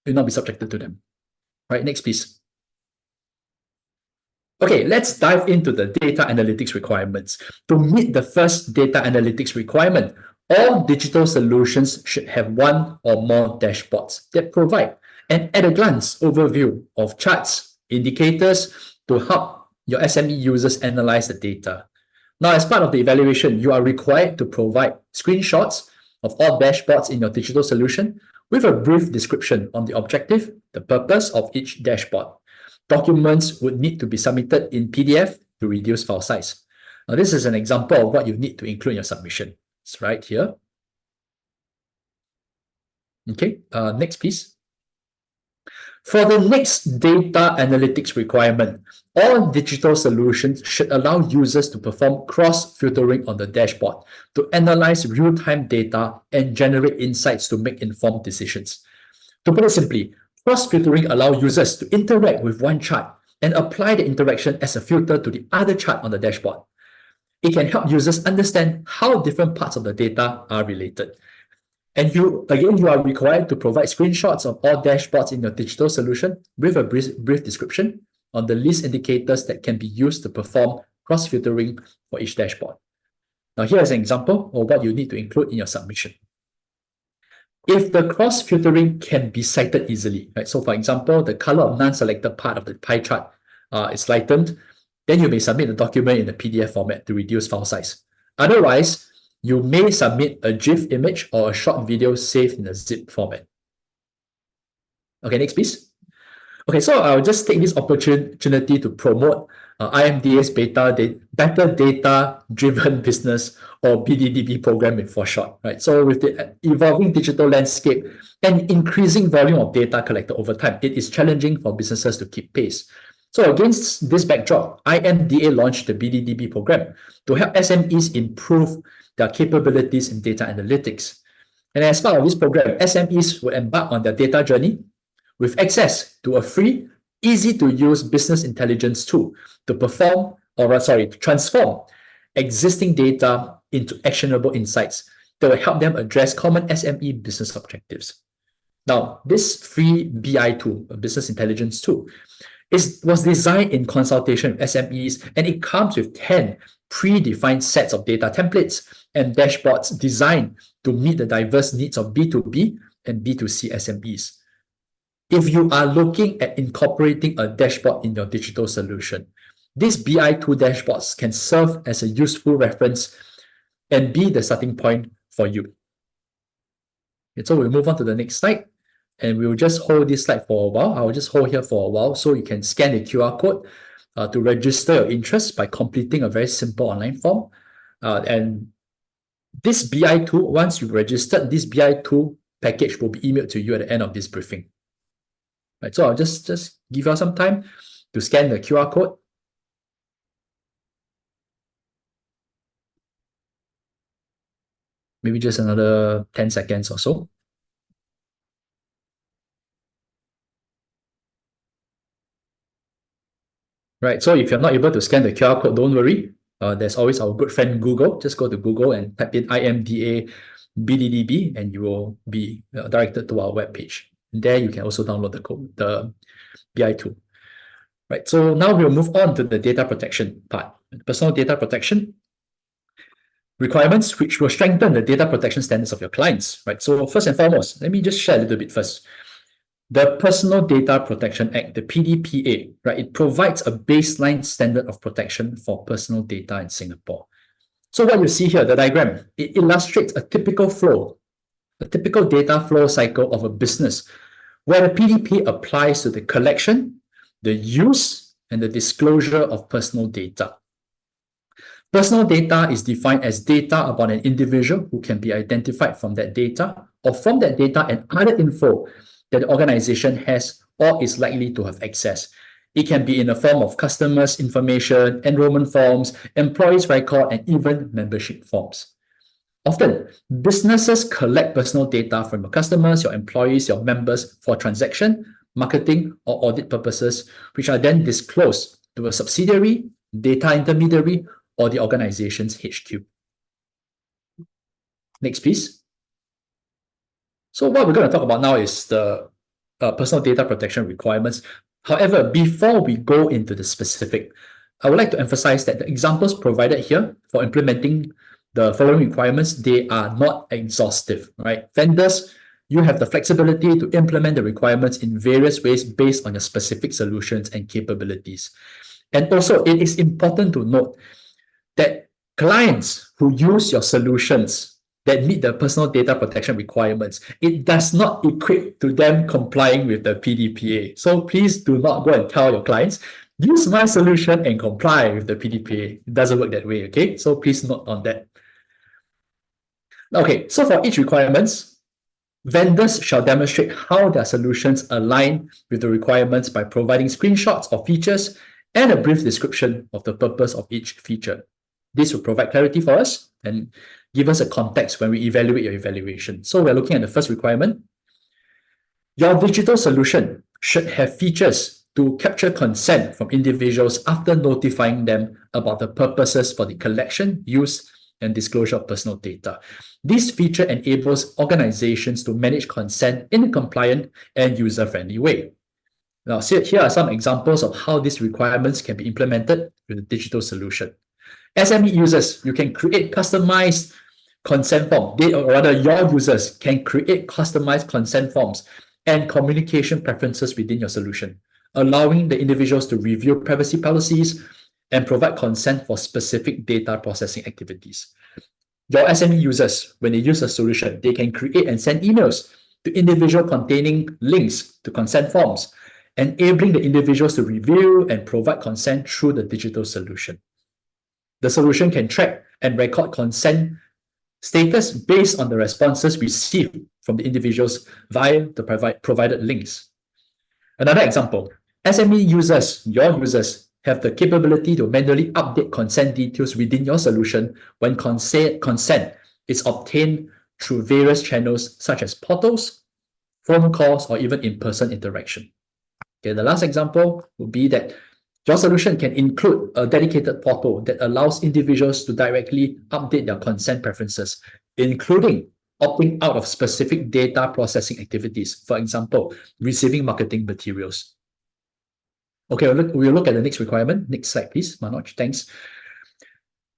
You'll not be subjected to them. Right, next please. Okay, let's dive into the data analytics requirements. To meet the first data analytics requirement, all digital solutions should have one or more dashboards that provide an at-a-glance overview of charts, indicators to help your SME users analyze the data. Now, as part of the evaluation, you are required to provide screenshots of all dashboards in your digital solution with a brief description on the objective, the purpose of each dashboard. Documents would need to be submitted in PDF to reduce file size. Now, this is an example of what you need to include in your submission. It's right here. Okay, next please. For the next data analytics requirement, all digital solutions should allow users to perform cross-filtering on the dashboard to analyze real-time data and generate insights to make informed decisions. To put it simply, cross-filtering allows users to interact with one chart and apply the interaction as a filter to the other chart on the dashboard. It can help users understand how different parts of the data are related. And you are required to provide screenshots of all dashboards in your digital solution with a brief description on the list indicators that can be used to perform cross-filtering for each dashboard. Now, here is an example of what you need to include in your submission. If the cross-filtering can be cited easily, right? So for example, the color of non-selected part of the pie chart is lightened, then you may submit the document in the PDF format to reduce file size. Otherwise, you may submit a GIF image or a short video saved in a zip format. Okay, next please. Okay, so I'll just take this opportunity to promote IMDA's Better Data-Driven Business or BDDB program for short, right? So with the evolving digital landscape and increasing volume of data collected over time, it is challenging for businesses to keep pace. So against this backdrop, IMDA launched the BDDB program to help SMEs improve their capabilities in data analytics. And as part of this program, SMEs will embark on their data journey with access to a free, easy-to-use business intelligence tool to transform existing data into actionable insights that will help them address common SME business objectives. Now, this free BI tool, a business intelligence tool, was designed in consultation with SMEs, and it comes with 10 predefined sets of data templates and dashboards designed to meet the diverse needs of B2B and B2C SMEs. If you are looking at incorporating a dashboard in your digital solution, these BI2 dashboards can serve as a useful reference and be the starting point for you. Okay, so we'll move on to the next slide, and we'll just hold this slide for a while. I'll just hold here for a while so you can scan the QR code to register your interest by completing a very simple online form. And this BI2, once you've registered, this BI2 package will be emailed to you at the end of this briefing. Right, so I'll just give you some time to scan the QR code. Maybe just another 10 seconds or so. Right, so if you're not able to scan the QR code, don't worry. There's always our good friend Google. Just go to Google and type in IMDA BDDB, and you will be directed to our webpage. There you can also download the code, the BI tool. Right, so now we'll move on to the data protection part. Personal data protection requirements, which will strengthen the data protection standards of your clients. Right, so first and foremost, let me just share a little bit first. The Personal Data Protection Act, the PDPA, right, it provides a baseline standard of protection for personal data in Singapore. So what you see here, the diagram, it illustrates a typical flow, a typical data flow cycle of a business where the PDPA applies to the collection, the use, and the disclosure of personal data. Personal data is defined as data about an individual who can be identified from that data or from that data and other info that the organization has or is likely to have access. It can be in the form of customers' information, enrollment forms, employees' record, and even membership forms. Often, businesses collect personal data from your customers, your employees, your members for transaction, marketing, or audit purposes, which are then disclosed to a subsidiary, data intermediary, or the organization's HQ. Next, please. So what we're going to talk about now is the personal data protection requirements. However, before we go into the specific, I would like to emphasize that the examples provided here for implementing the following requirements, they are not exhaustive, right? Vendors, you have the flexibility to implement the requirements in various ways based on your specific solutions and capabilities. And also, it is important to note that clients who use your solutions that meet the personal data protection requirements, it does not equate to them complying with the PDPA. So please do not go and tell your clients, use my solution and comply with the PDPA. It doesn't work that way, okay? So please note on that. Okay, so for each requirements, vendors shall demonstrate how their solutions align with the requirements by providing screenshots of features and a brief description of the purpose of each feature. This will provide clarity for us and give us a context when we evaluate your evaluation. So we're looking at the first requirement. Your digital solution should have features to capture consent from individuals after notifying them about the purposes for the collection, use, and disclosure of personal data. This feature enables organizations to manage consent in a compliant and user-friendly way. Now, here are some examples of how these requirements can be implemented with a digital solution. SME users, you can create customized consent forms, or rather your users can create customized consent forms and communication preferences within your solution, allowing the individuals to review privacy policies and provide consent for specific data processing activities. Your SME users, when they use a solution, they can create and send emails to individuals containing links to consent forms, enabling the individuals to review and provide consent through the digital solution. The solution can track and record consent status based on the responses received from the individuals via the provided links. Another example, SME users, your users, have the capability to manually update consent details within your solution when consent is obtained through various channels such as portals, phone calls, or even in-person interaction. Okay, the last example would be that your solution can include a dedicated portal that allows individuals to directly update their consent preferences, including opting out of specific data processing activities, for example, receiving marketing materials. Okay, we'll look at the next requirement. Next slide, please, Manoj. Thanks.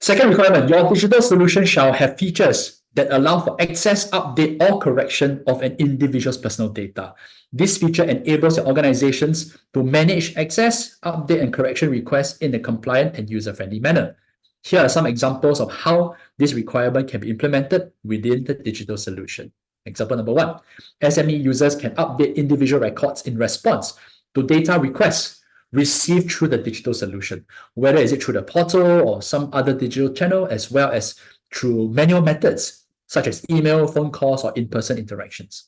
Second requirement, your digital solution shall have features that allow for access, update, or correction of an individual's personal data. This feature enables your organizations to manage access, update, and correction requests in a compliant and user-friendly manner. Here are some examples of how this requirement can be implemented within the digital solution. Example number 1, SME users can update individual records in response to data requests received through the digital solution, whether is it through the portal or some other digital channel, as well as through manual methods such as email, phone calls, or in-person interactions.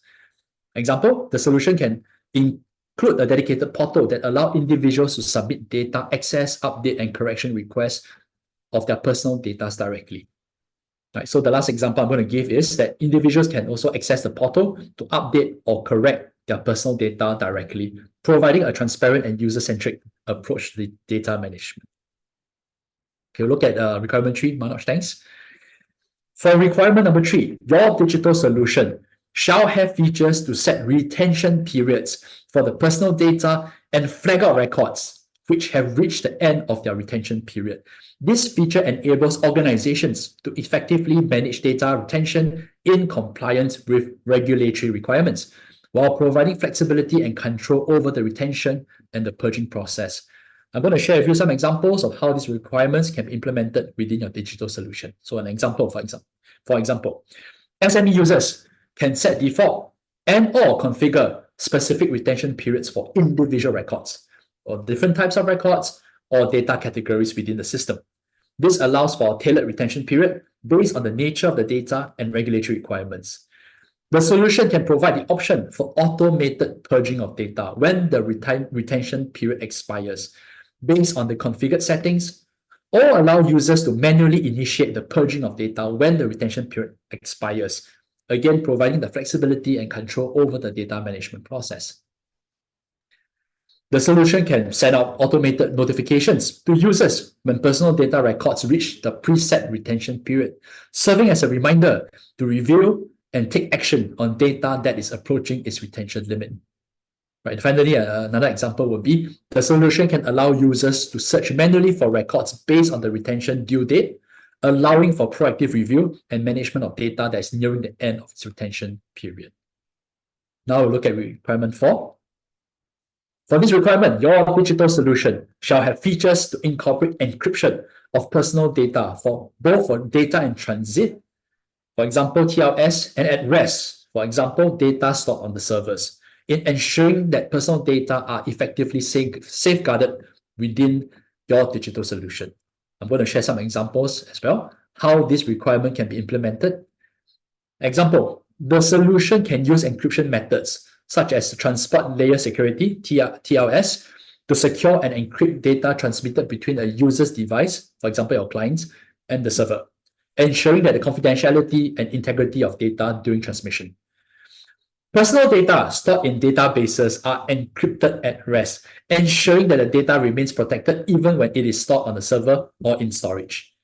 Example, the solution can include a dedicated portal that allows individuals to submit data access, update, and correction requests of their personal data directly. Right, so the last example I'm going to give is that individuals can also access the portal to update or correct their personal data directly, providing a transparent and user-centric approach to the data management. Okay, we'll look at requirement 3. Manoj, thanks. For requirement number 3, your digital solution shall have features to set retention periods for the personal data and flag out records which have reached the end of their retention period. This feature enables organizations to effectively manage data retention in compliance with regulatory requirements, while providing flexibility and control over the retention and the purging process. I'm going to share with you some examples of how these requirements can be implemented within your digital solution. So an example, for example, SME users can set default and or configure specific retention periods for individual records, or different types of records, or data categories within the system. This allows for a tailored retention period based on the nature of the data and regulatory requirements. The solution can provide the option for automated purging of data when the retention period expires based on the configured settings, or allow users to manually initiate the purging of data when the retention period expires, again providing the flexibility and control over the data management process. The solution can send out automated notifications to users when personal data records reach the preset retention period, serving as a reminder to review and take action on data that is approaching its retention limit. Right. Finally, another example would be the solution can allow users to search manually for records based on the retention due date, allowing for proactive review and management of data that is nearing the end of its retention period. Now we'll look at requirement 4. For this requirement, your digital solution shall have features to incorporate encryption of personal data for both for data in transit, for example, TLS, and at rest, for example, data stored on the servers, in ensuring that personal data are effectively safeguarded within your digital solution. I'm going to share some examples as well, how this requirement can be implemented. Example, the solution can use encryption methods such as transport layer security, TLS, to secure and encrypt data transmitted between a user's device, for example, your clients, and the server, ensuring that the confidentiality and integrity of data during transmission. Personal data stored in databases are encrypted at rest, ensuring that the data remains protected even when it is stored on the server or in storage.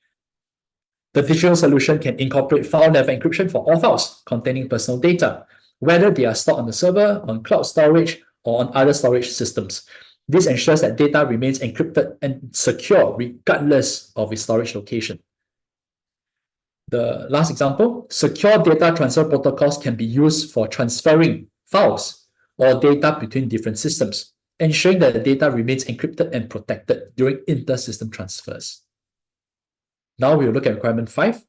The digital solution can incorporate file-level encryption for all files containing personal data, whether they are stored on the server, on cloud storage, or on other storage systems. This ensures that data remains encrypted and secure regardless of its storage location. The last example, secure data transfer protocols can be used for transferring files or data between different systems, ensuring that the data remains encrypted and protected during inter-system transfers. Now we will look at requirement 5.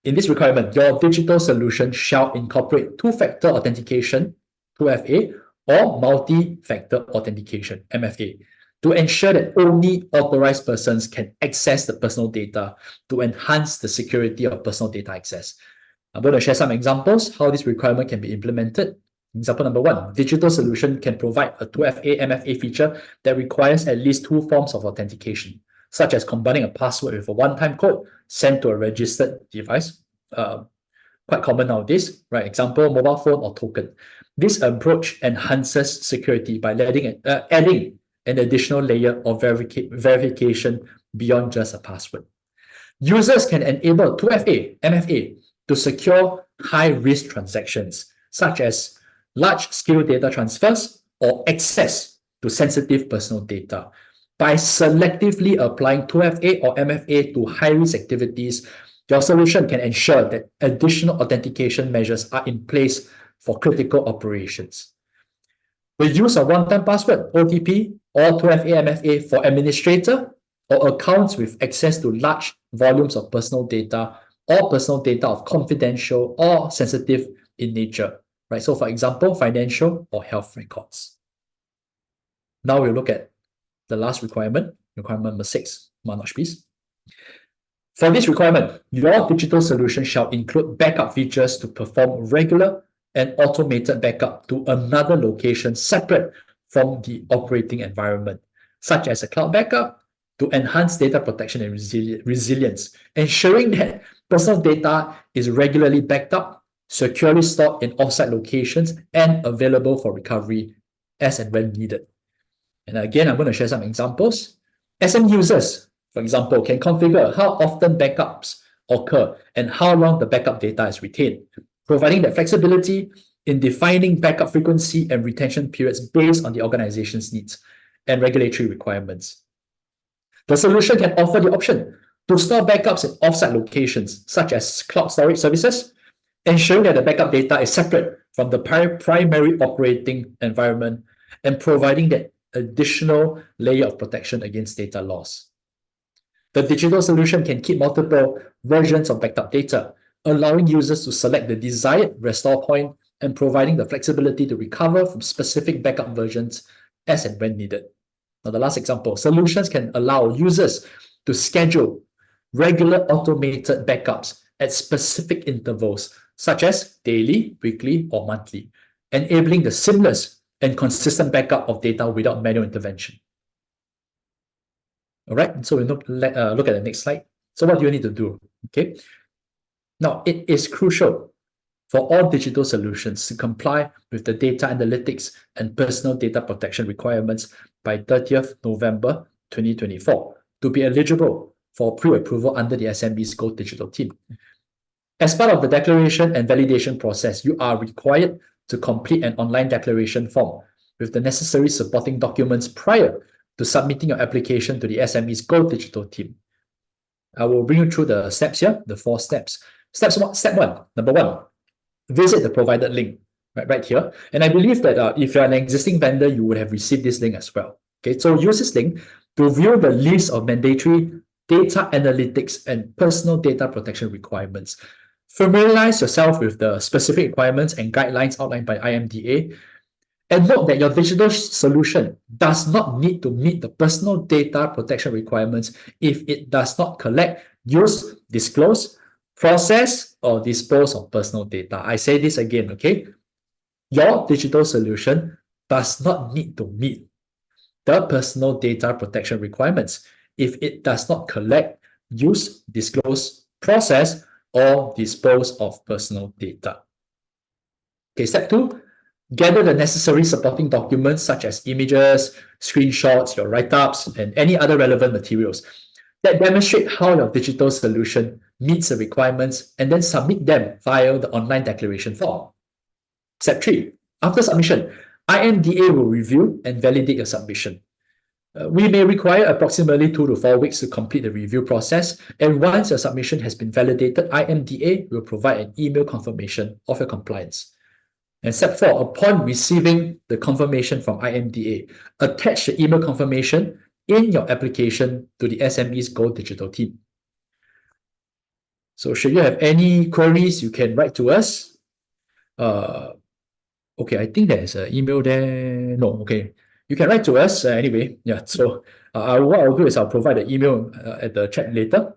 In this requirement, your digital solution shall incorporate two-factor authentication, 2FA, or multi-factor authentication, MFA, to ensure that only authorized persons can access the personal data to enhance the security of personal data access. I'm going to share some examples how this requirement can be implemented. Example number 1, digital solution can provide a 2FA MFA feature that requires at least 2 forms of authentication, such as combining a password with a one-time code sent to a registered device. Quite common nowadays, right? Example, mobile phone or token. This approach enhances security by adding an additional layer of verification beyond just a password. Users can enable 2FA, MFA to secure high-risk transactions, such as large-scale data transfers or access to sensitive personal data. By selectively applying 2FA or MFA to high-risk activities, your solution can ensure that additional authentication measures are in place for critical operations. The use of one-time password, OTP, or 2FA MFA for administrator or accounts with access to large volumes of personal data or personal data of confidential or sensitive in nature, right? So for example, financial or health records. Now we'll look at the last requirement, requirement number 6. Manoj, please. For this requirement, your digital solution shall include backup features to perform regular and automated backup to another location separate from the operating environment, such as a cloud backup, to enhance data protection and resilience, ensuring that personal data is regularly backed up, securely stored in offsite locations, and available for recovery as and when needed. And again, I'm going to share some examples. SM users, for example, can configure how often backups occur and how long the backup data is retained, providing that flexibility in defining backup frequency and retention periods based on the organization's needs and regulatory requirements. The solution can offer the option to store backups in offsite locations, such as cloud storage services, ensuring that the backup data is separate from the primary operating environment and providing that additional layer of protection against data loss. The digital solution can keep multiple versions of backed up data, allowing users to select the desired restore point and providing the flexibility to recover from specific backup versions as and when needed. Now, the last example, solutions can allow users to schedule regular automated backups at specific intervals, such as daily, weekly, or monthly, enabling the seamless and consistent backup of data without manual intervention. All right, so we look at the next slide. So what do you need to do? Okay. Now, it is crucial for all digital solutions to comply with the data analytics and personal data protection requirements by 30th November 2024 to be eligible for pre-approval under the SME's Go Digital team. As part of the declaration and validation process, you are required to complete an online declaration form with the necessary supporting documents prior to submitting your application to the SME's Go Digital team. I will bring you through the steps here, the 4 steps. Step one, number 1, visit the provided link right here. And I believe that if you're an existing vendor, you would have received this link as well. Okay, so use this link to view the list of mandatory data analytics and personal data protection requirements. Familiarize yourself with the specific requirements and guidelines outlined by IMDA, and note that your digital solution does not need to meet the personal data protection requirements if it does not collect, use, disclose, process, or dispose of personal data. I say this again, okay? Your digital solution does not need to meet the personal data protection requirements if it does not collect, use, disclose, process, or dispose of personal data. Okay, step 2, gather the necessary supporting documents such as images, screenshots, your write-ups, and any other relevant materials that demonstrate how your digital solution meets the requirements, and then submit them via the online declaration form. Step 3, after submission, IMDA will review and validate your submission. We may require approximately 2 to 4 weeks to complete the review process, and once your submission has been validated, IMDA will provide an email confirmation of your compliance. And step 4, upon receiving the confirmation from IMDA, attach the email confirmation in your application to the SME's Go Digital team. So should you have any queries, you can write to us. Okay, I think there's an email there. No, okay. You can write to us anyway. Yeah, so what I'll do is I'll provide the email at the chat later.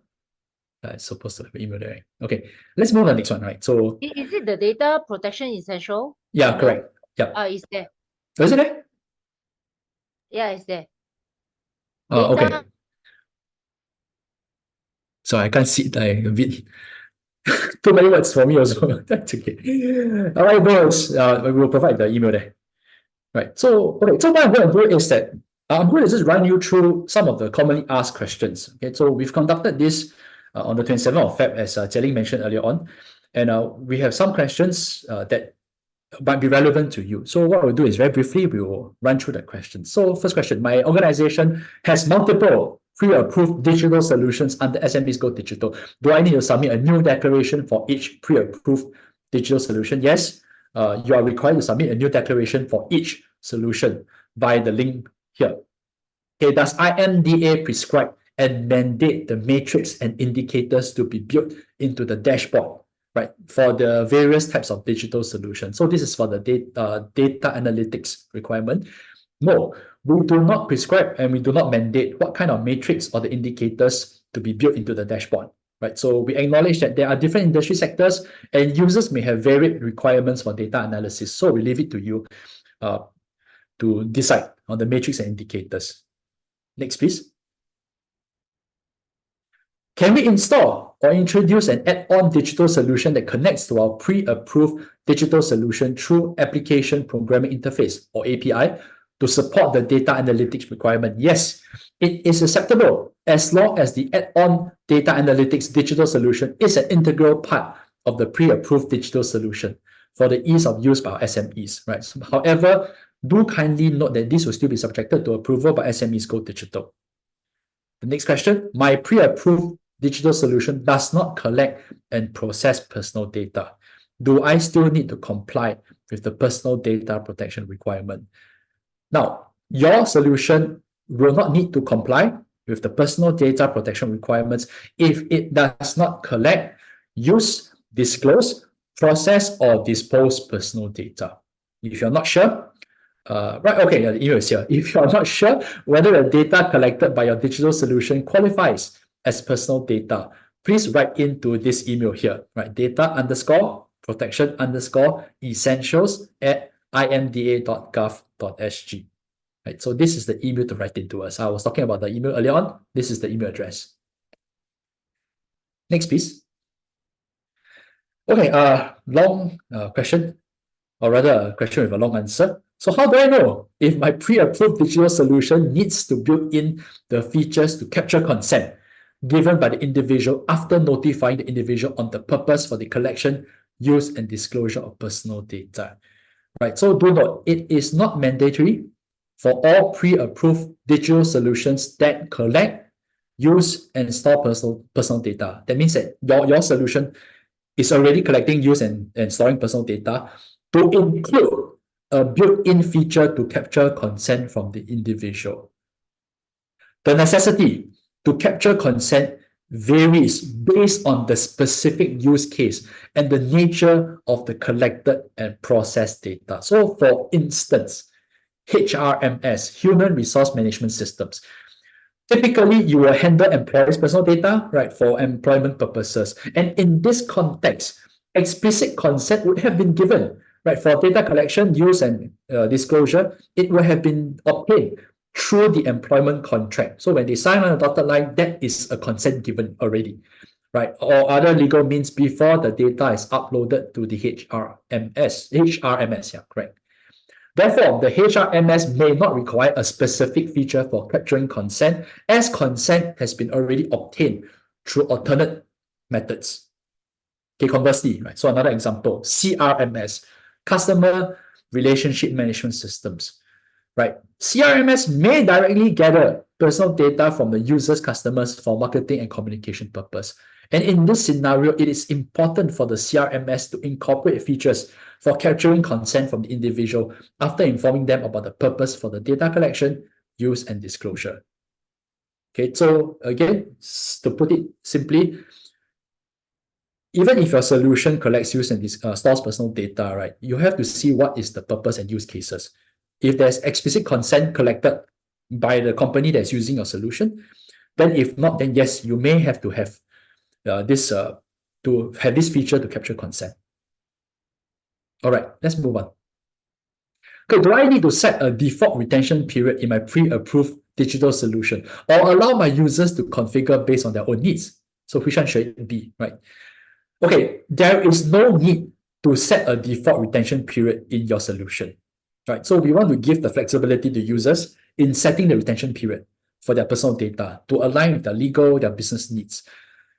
It's supposed to have an email there. Okay, let's move on to the next one, right? So, Is it the data protection essential? yeah, correct. Yeah. It's there. Is it there? Yeah, it's there. Okay. Data- So I can't see it like a bit. Too many words for me also. That's okay. All right, boys. We will provide the email there. Right. So, okay. So what I'm going to do is that I'm going to just run you through some of the commonly asked questions. Okay. So we've conducted this on the 27th of Feb, as Jie Ling mentioned earlier on, and we have some questions that might be relevant to you. So what we'll do is very briefly, we will run through the questions. So first question, my organization has multiple pre-approved digital solutions under SME's Go Digital. Do I need to submit a new declaration for each pre-approved digital solution? Yes, you are required to submit a new declaration for each solution by the link here. Okay, does IMDA prescribe and mandate the matrix and indicators to be built into the dashboard, right, for the various types of digital solutions? So this is for the data analytics requirement. No, we do not prescribe and we do not mandate what kind of matrix or the indicators to be built into the dashboard, right? So we acknowledge that there are different industry sectors and users may have varied requirements for data analysis. So we leave it to you to decide on the matrix and indicators. Next, please. Can we install or introduce an add-on digital solution that connects to our pre-approved digital solution through Application Programming Interface, or API, to support the data analytics requirement? Yes, it is acceptable as long as the add-on data analytics digital solution is an integral part of the pre-approved digital solution for the ease of use by our SMEs, right? So, however, do kindly note that this will still be subjected to approval by SMEs Go Digital. The next question, my pre-approved digital solution does not collect and process personal data. Do I still need to comply with the personal data protection requirement? Now, your solution will not need to comply with the personal data protection requirements if it does not collect, use, disclose, process or dispose personal data. If you're not sure, the email is here. If you're not sure whether the data collected by your digital solution qualifies as personal data, please write into this email here, right? data_protection_essentials@imda.gov.sg. Right, so this is the email to write into us. I was talking about the email earlier on. This is the email address. Next, please. Okay, long question, or rather a question with a long answer. So how do I know if my pre-approved digital solution needs to build in the features to capture consent given by the individual after notifying the individual on the purpose for the collection, use, and disclosure of personal data? Right, so do note, it is not mandatory for all pre-approved digital solutions that collect, use, and store personal data. That means that your solution is already collecting, use, and storing personal data to include a built-in feature to capture consent from the individual. The necessity to capture consent varies based on the specific use case and the nature of the collected and processed data. So for instance, HRMS, Human Resource Management Systems. Typically, you will handle employees' personal data, right, for employment purposes. And in this context, explicit consent would have been given, right, for data collection, use, and disclosure. It would have been obtained through the employment contract. So when they sign on a dotted line, that is a consent given already, right? Or other legal means before the data is uploaded to the HRMS, yeah, correct. Therefore, the HRMS may not require a specific feature for capturing consent, as consent has been already obtained through alternate methods. Okay, conversely, right? So another example, CRMS, Customer Relationship Management Systems, right? CRMS may directly gather personal data from the user's customers for marketing and communication purpose. And in this scenario, it is important for the CRMS to incorporate features for capturing consent from the individual after informing them about the purpose for the data collection, use, and disclosure. Okay, so again, to put it simply, even if your solution collects, use, and stores personal data, right, you have to see what is the purpose and use cases. If there's explicit consent collected by the company that's using your solution, then if not, then yes, you may have to have this feature to capture consent. All right, let's move on. Okay, do I need to set a default retention period in my pre-approved digital solution or allow my users to configure based on their own needs? So which one should it be, right? Okay, there is no need to set a default retention period in your solution, right? So we want to give the flexibility to users in setting the retention period for their personal data to align with their legal, their business needs,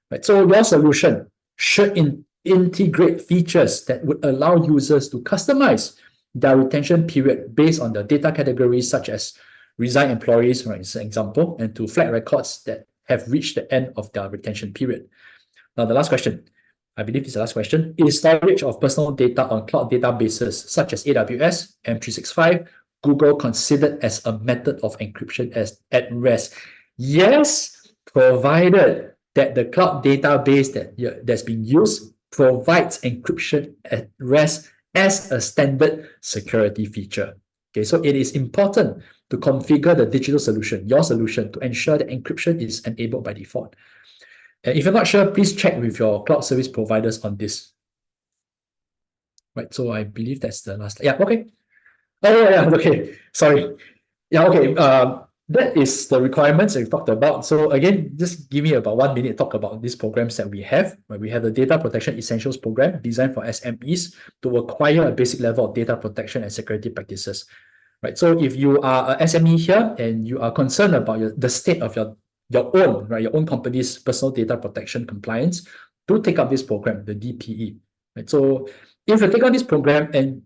right? So your solution should integrate features that would allow users to customize their retention period based on the data categories such as resigned employees, right, as an example, and to flag records that have reached the end of their retention period. Now, the last question, I believe this is the last question. Is storage of personal data on cloud databases such as AWS, M365, Google considered as a method of encryption at rest? Yes, provided that the cloud database that's being used provides encryption at rest as a standard security feature. Okay, so it is important to configure the digital solution, your solution, to ensure that encryption is enabled by default. And if you're not sure, please check with your cloud service providers on this. Right, so I believe that's the last. Yeah, okay. Oh, yeah, okay. Sorry. Yeah, okay. That is the requirements that we talked about. So again, just give me about 1 minute to talk about these programs that we have. Right? We have the Data Protection Essentials program designed for SMEs to acquire a basic level of data protection and security practices. Right. So if you are an SME here and you are concerned about the state of your own company's personal data protection compliance, do take up this program, the DPE. Right. So if you take on this program and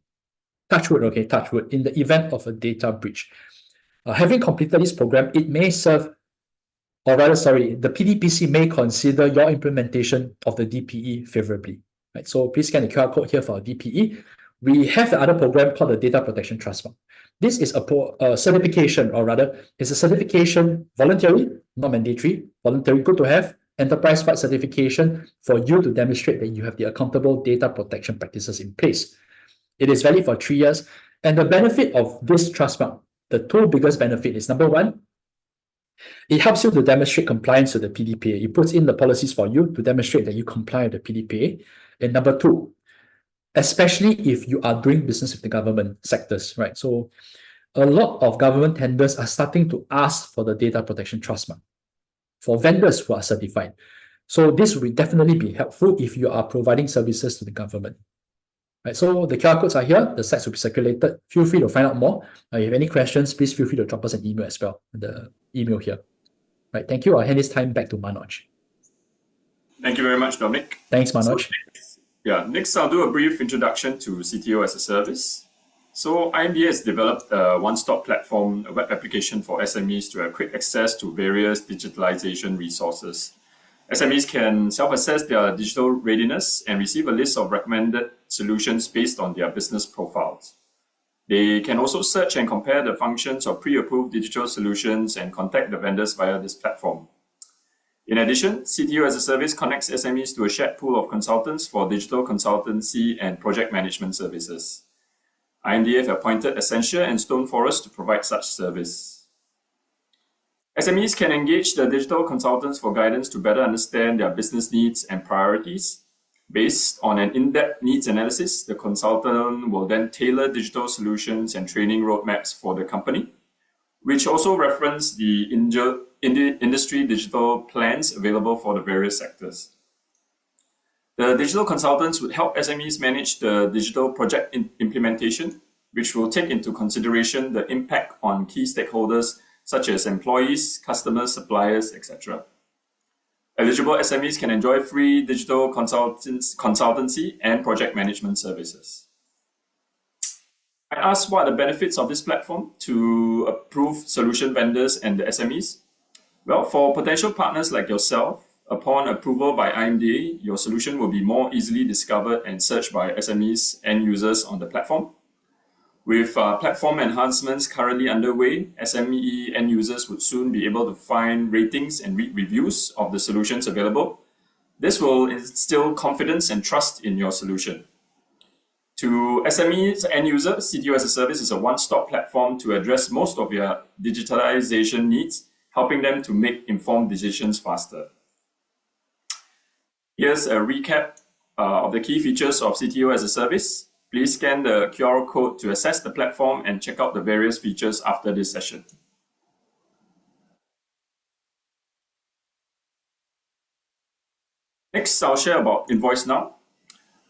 touch wood, in the event of a data breach, having completed this program, it may serve, or rather, sorry, the PDPC may consider your implementation of the DPE favorably. Right? So please scan the QR code here for our DPE. We have the other program called the Data Protection Trust Fund. This is a certification, or rather, it's a certification, voluntary, not mandatory, voluntary, good to have, enterprise-wide certification for you to demonstrate that you have the accountable data protection practices in place. It is valid for 3 years. And the benefit of this trust mark, the two biggest benefit is, number one, it helps you to demonstrate compliance with the PDPA. It puts in the policies for you to demonstrate that you comply with the PDPA. And number two, especially if you are doing business with the government sectors, right? So a lot of government tenders are starting to ask for the data protection trust mark for vendors who are certified. So this will definitely be helpful if you are providing services to the government. Right, so the QR codes are here, the slides will be circulated. Feel free to find out more. If you have any questions, please feel free to drop us an email as well, the email here. Right, thank you. I'll hand this time back to Manoj. Thank you very much, Dominic. Thanks, Manoj. Next I'll do a brief introduction to CTO as a service. So IMDA has developed a one-stop platform, a web application for SMEs to have quick access to various digitalization resources. SMEs can self-assess their digital readiness and receive a list of recommended solutions based on their business profiles. They can also search and compare the functions of pre-approved digital solutions and contact the vendors via this platform. In addition, CTO as a service connects SMEs to a shared pool of consultants for digital consultancy and project management services. IMDA have appointed Accenture and Stone Forest to provide such service. SMEs can engage the digital consultants for guidance to better understand their business needs and priorities. Based on an in-depth needs analysis, the consultant will then tailor digital solutions and training roadmaps for the company, which also reference the industry digital plans available for the various sectors. The digital consultants would help SMEs manage the digital project implementation, which will take into consideration the impact on key stakeholders such as employees, customers, suppliers, etc. Eligible SMEs can enjoy free digital consultancy and project management services. I asked what are the benefits of this platform to approved solution vendors and the SMEs. Well, for potential partners like yourself, upon approval by IMDA, your solution will be more easily discovered and searched by SMEs and users on the platform. With platform enhancements currently underway, SME end users would soon be able to find ratings and read reviews of the solutions available. This will instill confidence and trust in your solution. To SMEs end users, CTO as a service is a one-stop platform to address most of your digitalization needs, helping them to make informed decisions faster. Here's a recap of the key features of CTO as a service. Please scan the QR code to access the platform and check out the various features after this session. Next, I'll share about InvoiceNow.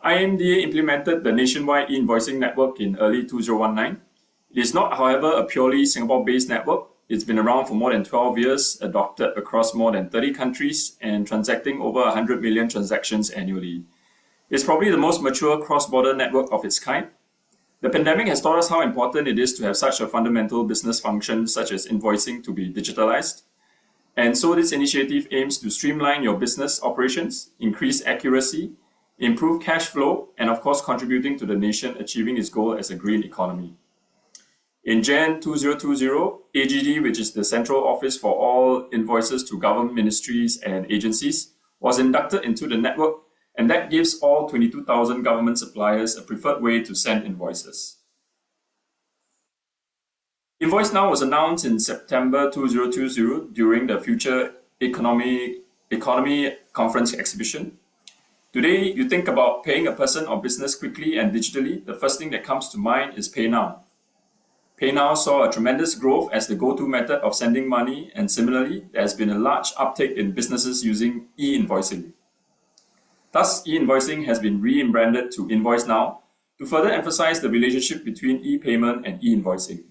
IMDA implemented the nationwide e-invoicing network in early 2019. It is not, however, a purely Singapore-based network. It's been around for more than 12 years, adopted across more than 30 countries, and transacting over 100 million transactions annually. It's probably the most mature cross-border network of its kind. The pandemic has taught us how important it is to have such a fundamental business function such as invoicing to be digitalized. And so this initiative aims to streamline your business operations, increase accuracy, improve cash flow, and of course contributing to the nation achieving its goal as a green economy. In Jan 2020, AGD, which is the central office for all invoices to government ministries and agencies, was inducted into the network, and that gives all 22,000 government suppliers a preferred way to send invoices. InvoiceNow was announced in September 2020 during the Future Economy Conference exhibition. Today, you think about paying a person or business quickly and digitally, the first thing that comes to mind is PayNow. PayNow saw a tremendous growth as the go-to method of sending money, and similarly, there has been a large uptake in businesses using e-invoicing. Thus, e-invoicing has been rebranded to InvoiceNow to further emphasize the relationship between e-payment and e-invoicing.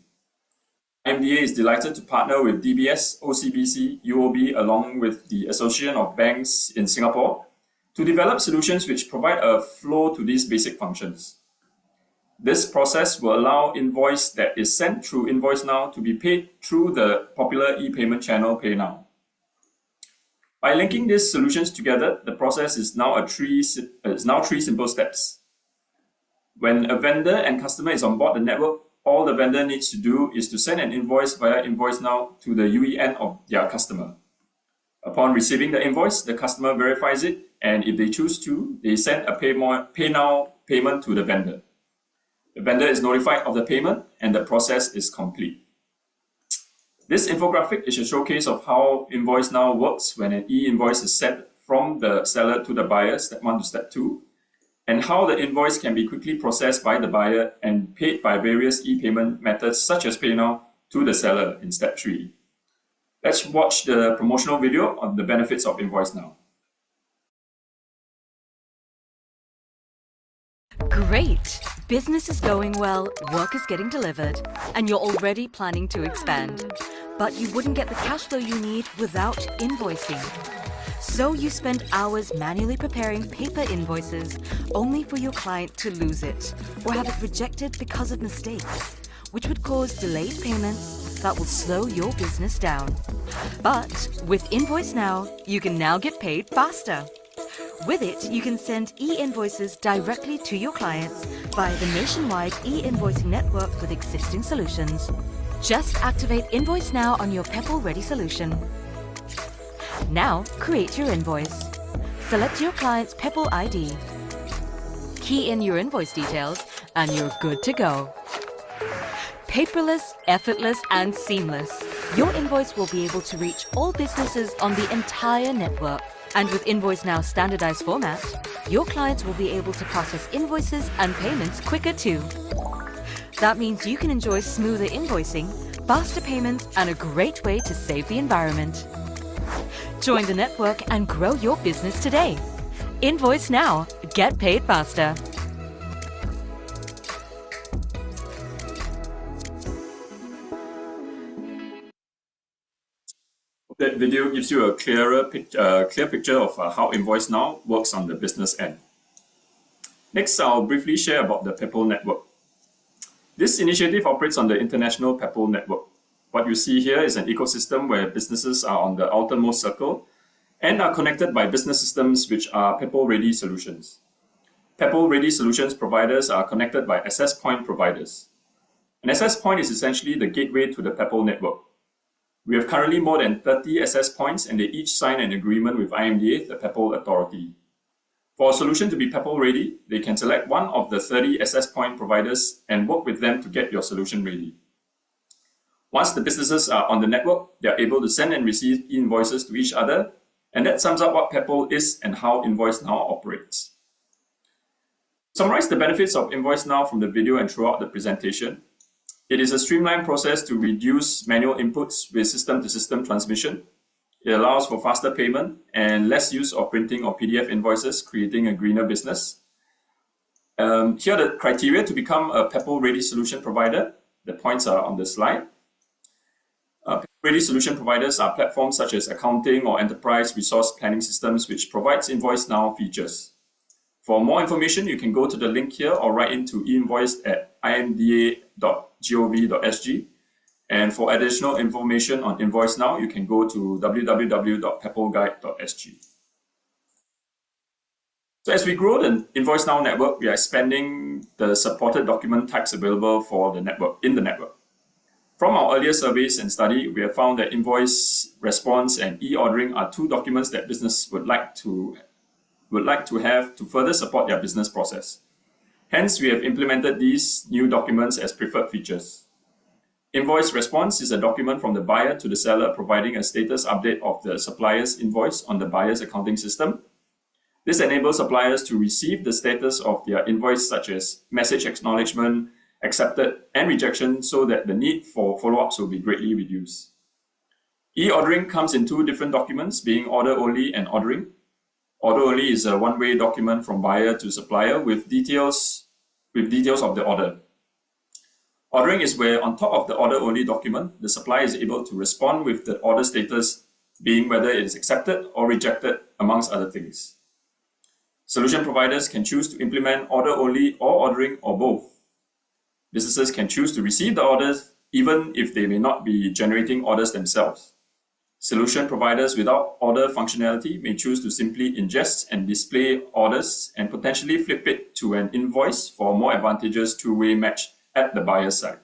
IMDA is delighted to partner with DBS, OCBC, UOB, along with the Association of Banks in Singapore, to develop solutions which provide a flow to these basic functions. This process will allow invoice that is sent through InvoiceNow to be paid through the popular e-payment channel PayNow. By linking these solutions together, the process is now three simple steps. When a vendor and customer is on board the network, all the vendor needs to do is to send an invoice via InvoiceNow to the UEN of their customer. Upon receiving the invoice, the customer verifies it, and if they choose to, they send a pay now payment to the vendor. The vendor is notified of the payment, and the process is complete. This infographic is a showcase of how Invoice Now works when an e-invoice is sent from the seller to the buyer, step 1 to step 2, and how the invoice can be quickly processed by the buyer and paid by various e-payment methods such as PayNow to the seller in step 3. Let's watch the promotional video on the benefits of Invoice Now. Great! Business is going well, work is getting delivered, and you're already planning to expand. But you wouldn't get the cash flow you need without invoicing. So you spend hours manually preparing paper invoices only for your client to lose it or have it rejected because of mistakes, which would cause delayed payments that will slow your business down. But with Invoice Now, you can now get paid faster. With it, you can send e-invoices directly to your clients via the nationwide e-invoicing network with existing solutions. Just activate Invoice Now on your Peppol Ready solution. Now, create your invoice. Select your client's Peppol ID. Key in your invoice details, and you're good to go. Paperless, effortless, and seamless. Your invoice will be able to reach all businesses on the entire network. And with Invoice Now's standardized format, your clients will be able to process invoices and payments quicker too. That means you can enjoy smoother invoicing, faster payments, and a great way to save the environment. Join the network and grow your business today. Invoice Now. Get paid faster. That video gives you a clear picture of how Invoice Now works on the business end. Next, I'll briefly share about the Peppol network. This initiative operates on the international Peppol network. What you see here is an ecosystem where businesses are on the outermost circle and are connected by business systems which are Peppol Ready solutions. Peppol Ready solutions providers are connected by access point providers. An access point is essentially the gateway to the Peppol network. We have currently more than 30 access points, and they each sign an agreement with IMDA, the Peppol Authority. For a solution to be Peppol ready, they can select one of the 30 access point providers and work with them to get your solution ready. Once the businesses are on the network, they are able to send and receive invoices to each other, and that sums up what Peppol is and how Invoice Now operates. To summarize the benefits of Invoice Now from the video and throughout the presentation, it is a streamlined process to reduce manual inputs with system-to-system transmission. It allows for faster payment and less use of printing or PDF invoices, creating a greener business. Here are the criteria to become a Peppol-ready solution provider. The points are on the slide. Peppol-ready solution providers are platforms such as accounting or enterprise resource planning systems, which provides Invoice Now features. For more information, you can go to the link here or write into invoice@imda.gov.sg. And for additional information on Invoice Now, you can go to www.peppolguide.sg. So as we grow the Invoice Now network, we are expanding the supported document types available for the network in the network. From our earlier surveys and study, we have found that invoice response and e-ordering are two documents that business would like to have to further support their business process. Hence, we have implemented these new documents as preferred features. Invoice response is a document from the buyer to the seller providing a status update of the supplier's invoice on the buyer's accounting system. This enables suppliers to receive the status of their invoice, such as message acknowledgement, accepted, and rejection, so that the need for follow-ups will be greatly reduced. E-ordering comes in two different documents, being order only and ordering. Order only is a one-way document from buyer to supplier with details of the order. Ordering is where, on top of the order only document, the supplier is able to respond with the order status, being whether it is accepted or rejected, amongst other things. Solution providers can choose to implement order only or ordering or both. Businesses can choose to receive the orders even if they may not be generating orders themselves. Solution providers without order functionality may choose to simply ingest and display orders and potentially flip it to an invoice for a more advantageous two-way match at the buyer's side.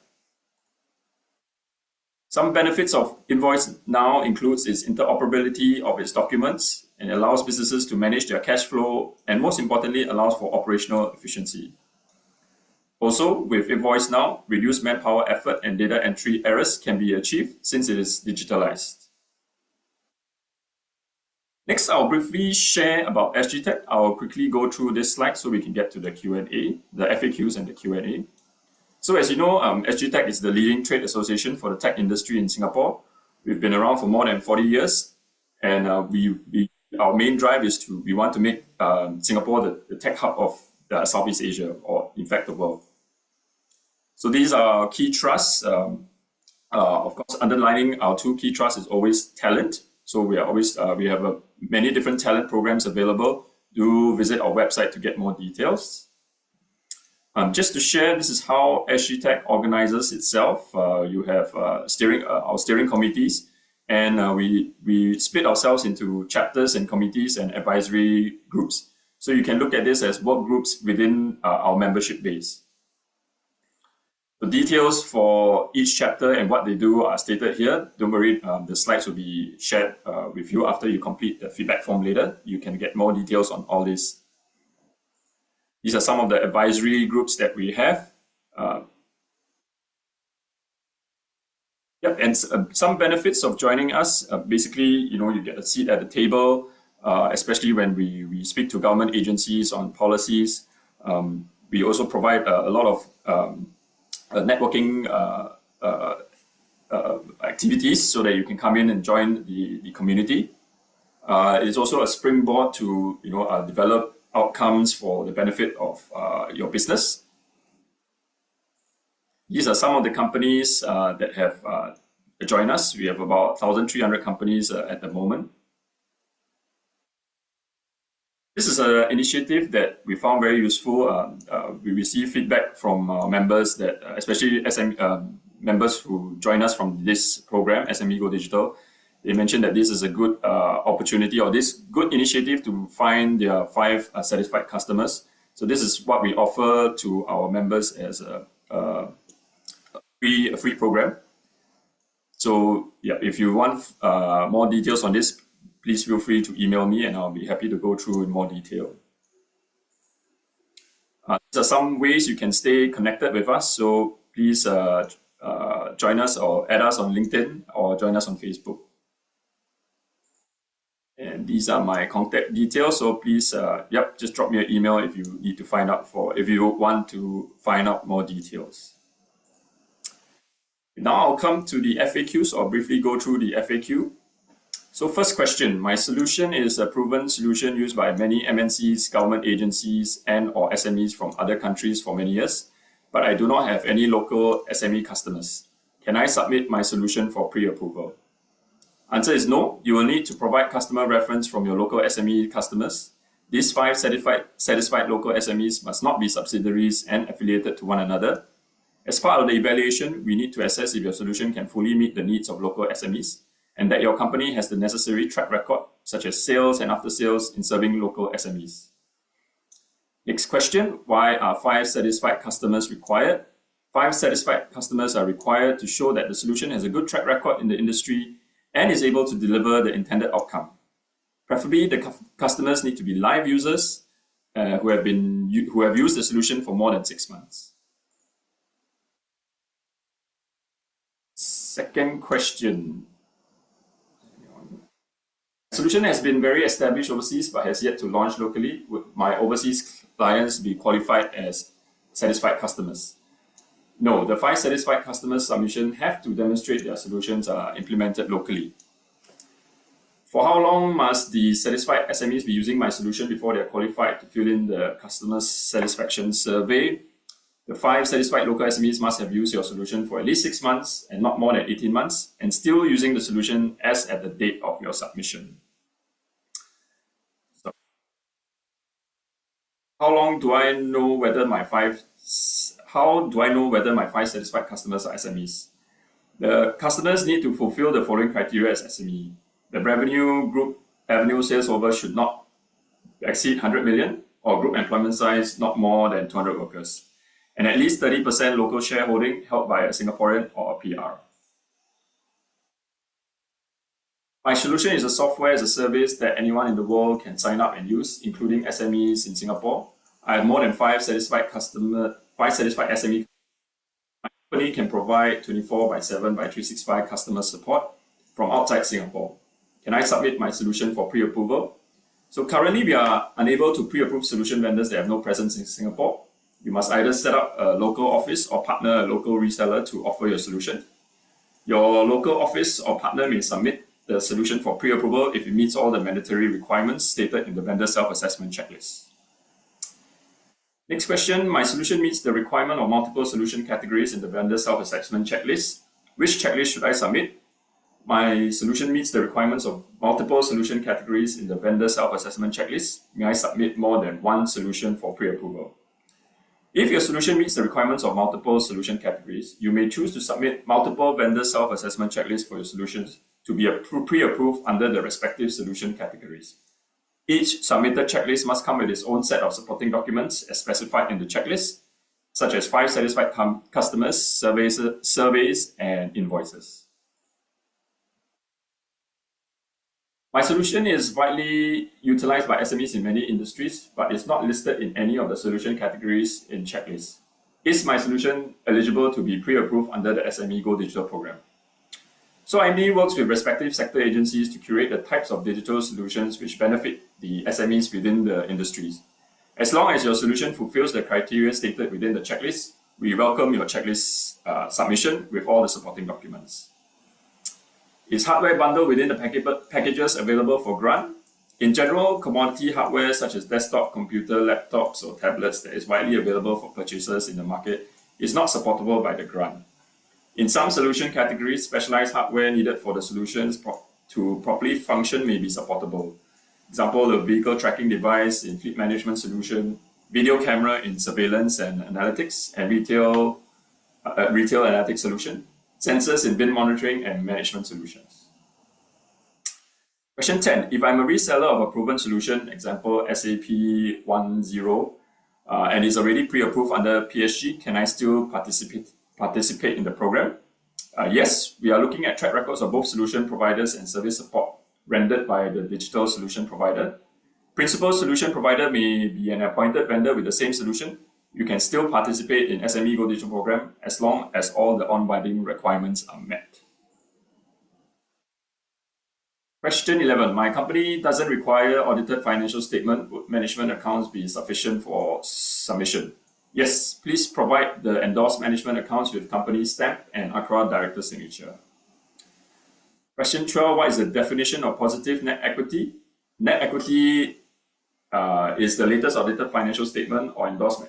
Some benefits of Invoice Now includes its interoperability of its documents and allows businesses to manage their cash flow, and most importantly, allows for operational efficiency. Also, with Invoice Now, reduced manpower effort and data entry errors can be achieved since it is digitalized. Next, I'll briefly share about SG Tech. I'll quickly go through this slide so we can get to the Q&A, the FAQs and the Q&A. So as you know, SG Tech is the leading trade association for the tech industry in Singapore. We've been around for more than 40 years, and our main drive is we want to make Singapore the tech hub of Southeast Asia, or in fact the world. So these are key trusts. Of course, underlining our two key trusts is always talent. So we are always we have many different talent programs available. Do visit our website to get more details. Just to share, this is how SG Tech organizes itself. You have our steering committees, and we split ourselves into chapters and committees and advisory groups. So you can look at this as work groups within our membership base. The details for each chapter and what they do are stated here. Don't worry, the slides will be shared with you after you complete the feedback form later. You can get more details on all this. These are some of the advisory groups that we have. And some benefits of joining us. Basically, you get a seat at the table, especially when we speak to government agencies on policies. We also provide a lot of networking activities so that you can come in and join the community. It's also a springboard to develop outcomes for the benefit of your business. These are some of the companies that have joined us. We have about 1,300 companies at the moment. This is an initiative that we found very useful. We receive feedback from members that, especially members who join us from this program, SME Go Digital. They mentioned that this is a good opportunity, or this good initiative to find their 5 satisfied customers. So this is what we offer to our members as a free program. So yeah, if you want more details on this, please feel free to email me and I'll be happy to go through in more detail. These are some ways you can stay connected with us. So please join us or add us on LinkedIn or join us on Facebook. And these are my contact details. So please, just drop me an email if you need to if you want to find out more details. Now I'll come to the FAQs or briefly go through the FAQ. So first question, my solution is a proven solution used by many MNCs, government agencies, and or SMEs from other countries for many years, but I do not have any local SME customers. Can I submit my solution for pre-approval? Answer is no. You will need to provide customer reference from your local SME customers. These 5 satisfied local SMEs must not be subsidiaries and affiliated to one another. As part of the evaluation, we need to assess if your solution can fully meet the needs of local SMEs and that your company has the necessary track record, such as sales and after sales in serving local SMEs. Next question, why are 5 satisfied customers required? 5 satisfied customers are required to show that the solution has a good track record in the industry and is able to deliver the intended outcome. Preferably, the customers need to be live users who have used the solution for more than 6 months. Second question. The solution has been very established overseas but has yet to launch locally. Would my overseas clients be qualified as satisfied customers? No, the 5 satisfied customers submission have to demonstrate their solutions are implemented locally. For how long must the satisfied SMEs be using my solution before they are qualified to fill in the customer satisfaction survey? The 5 satisfied local SMEs must have used your solution for at least 6 months and not more than 18 months and still using the solution as at the date of your submission. So, how do I know whether my 5 satisfied customers are SMEs? The customers need to fulfill the following criteria as SME. The revenue group avenue sales over should not exceed 100 million or group employment size not more than 200 workers. And at least 30% local shareholding held by a Singaporean or a PR. My solution is a software as a service that anyone in the world can sign up and use, including SMEs in Singapore. I have more than 5 satisfied SME. My company can provide 24/7/365 customer support from outside Singapore. Can I submit my solution for pre-approval? So currently we are unable to pre-approve solution vendors that have no presence in Singapore. You must either set up a local office or partner a local reseller to offer your solution. Your local office or partner may submit the solution for pre-approval if it meets all the mandatory requirements stated in the vendor self-assessment checklist. Next question, my solution meets the requirement of multiple solution categories in the vendor self-assessment checklist. Which checklist should I submit? My solution meets the requirements of multiple solution categories in the vendor self-assessment checklist. May I submit more than one solution for pre-approval? If your solution meets the requirements of multiple solution categories, you may choose to submit multiple vendor self-assessment checklists for your solutions to be pre-approved under the respective solution categories. Each submitted checklist must come with its own set of supporting documents as specified in the checklist, such as 5 satisfied customers, surveys, and invoices. My solution is widely utilized by SMEs in many industries, but is not listed in any of the solution categories in checklist. Is my solution eligible to be pre-approved under the SME Go Digital program? So IMDA works with respective sector agencies to curate the types of digital solutions which benefit the SMEs within the industries. As long as your solution fulfills the criteria stated within the checklist, we welcome your checklist submission with all the supporting documents. Is hardware bundled within the packages available for grant? In general, commodity hardware such as desktop, computer, laptops, or tablets that is widely available for purchasers in the market is not supportable by the grant. In some solution categories, specialized hardware needed for the solutions to properly function may be supportable. Example, a vehicle tracking device in fleet management solution, video camera in surveillance and analytics, and retail analytics solution, sensors in bin monitoring and management solutions. Question 10. If I'm a reseller of a proven solution, example SAP 1.0, and is already pre-approved under PSG, can I still participate in the program? Yes, we are looking at track records of both solution providers and service support rendered by the digital solution provider. Principal solution provider may be an appointed vendor with the same solution. You can still participate in SME Go Digital program as long as all the on-binding requirements are met. Question 11. My company doesn't require audited financial statement. Would management accounts be sufficient for submission? Yes, please provide the endorsed management accounts with company stamp and ACRA director signature. Question 12. What is the definition of positive net equity? Net equity is the latest audited financial statement or endorsed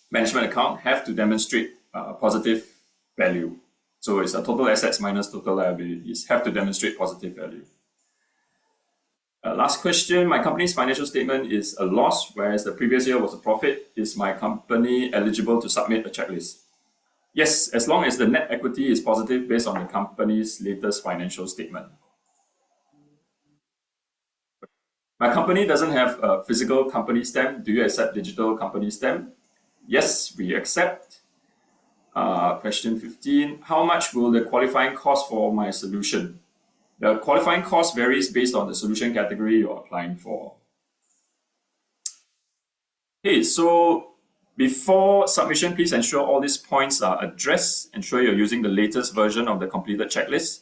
management account have to demonstrate positive value. So it's a total assets minus total liabilities, have to demonstrate positive value. Last question, my company's financial statement is a loss, whereas the previous year was a profit. Is my company eligible to submit a checklist? Yes, as long as the net equity is positive based on the company's latest financial statement. My company doesn't have a physical company stamp. Do you accept digital company stamp? Yes, we accept. Question 15, how much will the qualifying cost for my solution? The qualifying cost varies based on the solution category you're applying for. Okay, so before submission, please ensure all these points are addressed. Ensure you're using the latest version of the completed checklist.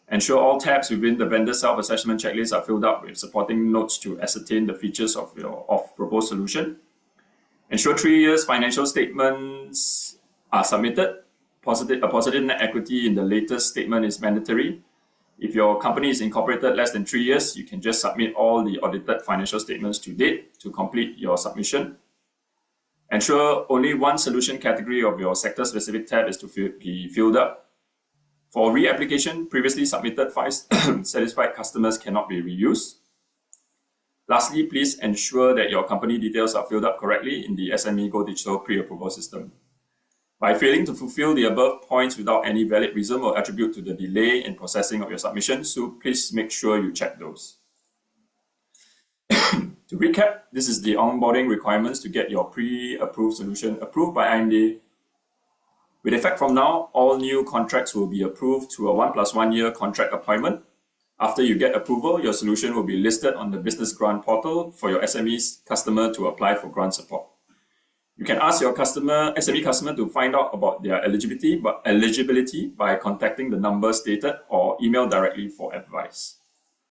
Ensure all tabs within the vendor self-assessment checklist are filled up with supporting notes to ascertain the features of your proposed solution. Ensure 3 years financial statements are submitted. A positive net equity in the latest statement is mandatory. If your company is incorporated less than 3 years, you can just submit all the audited financial statements to date to complete your submission. Ensure only one solution category of your sector-specific tab is to be filled up. For reapplication, previously submitted 5 satisfied customers cannot be reused. Lastly, please ensure that your company details are filled up correctly in the SME Go Digital pre-approval system. By failing to fulfill the above points without any valid reason will attribute to the delay in processing of your submission, so please make sure you check those. To recap, this is the onboarding requirements to get your pre-approved solution approved by IMDA. With effect from now, all new contracts will be approved to a 1+1 year contract appointment. After you get approval, your solution will be listed on the Business Grant portal for your SME's customer to apply for grant support. You can ask your SME customer to find out about their eligibility by contacting the number stated or email directly for advice.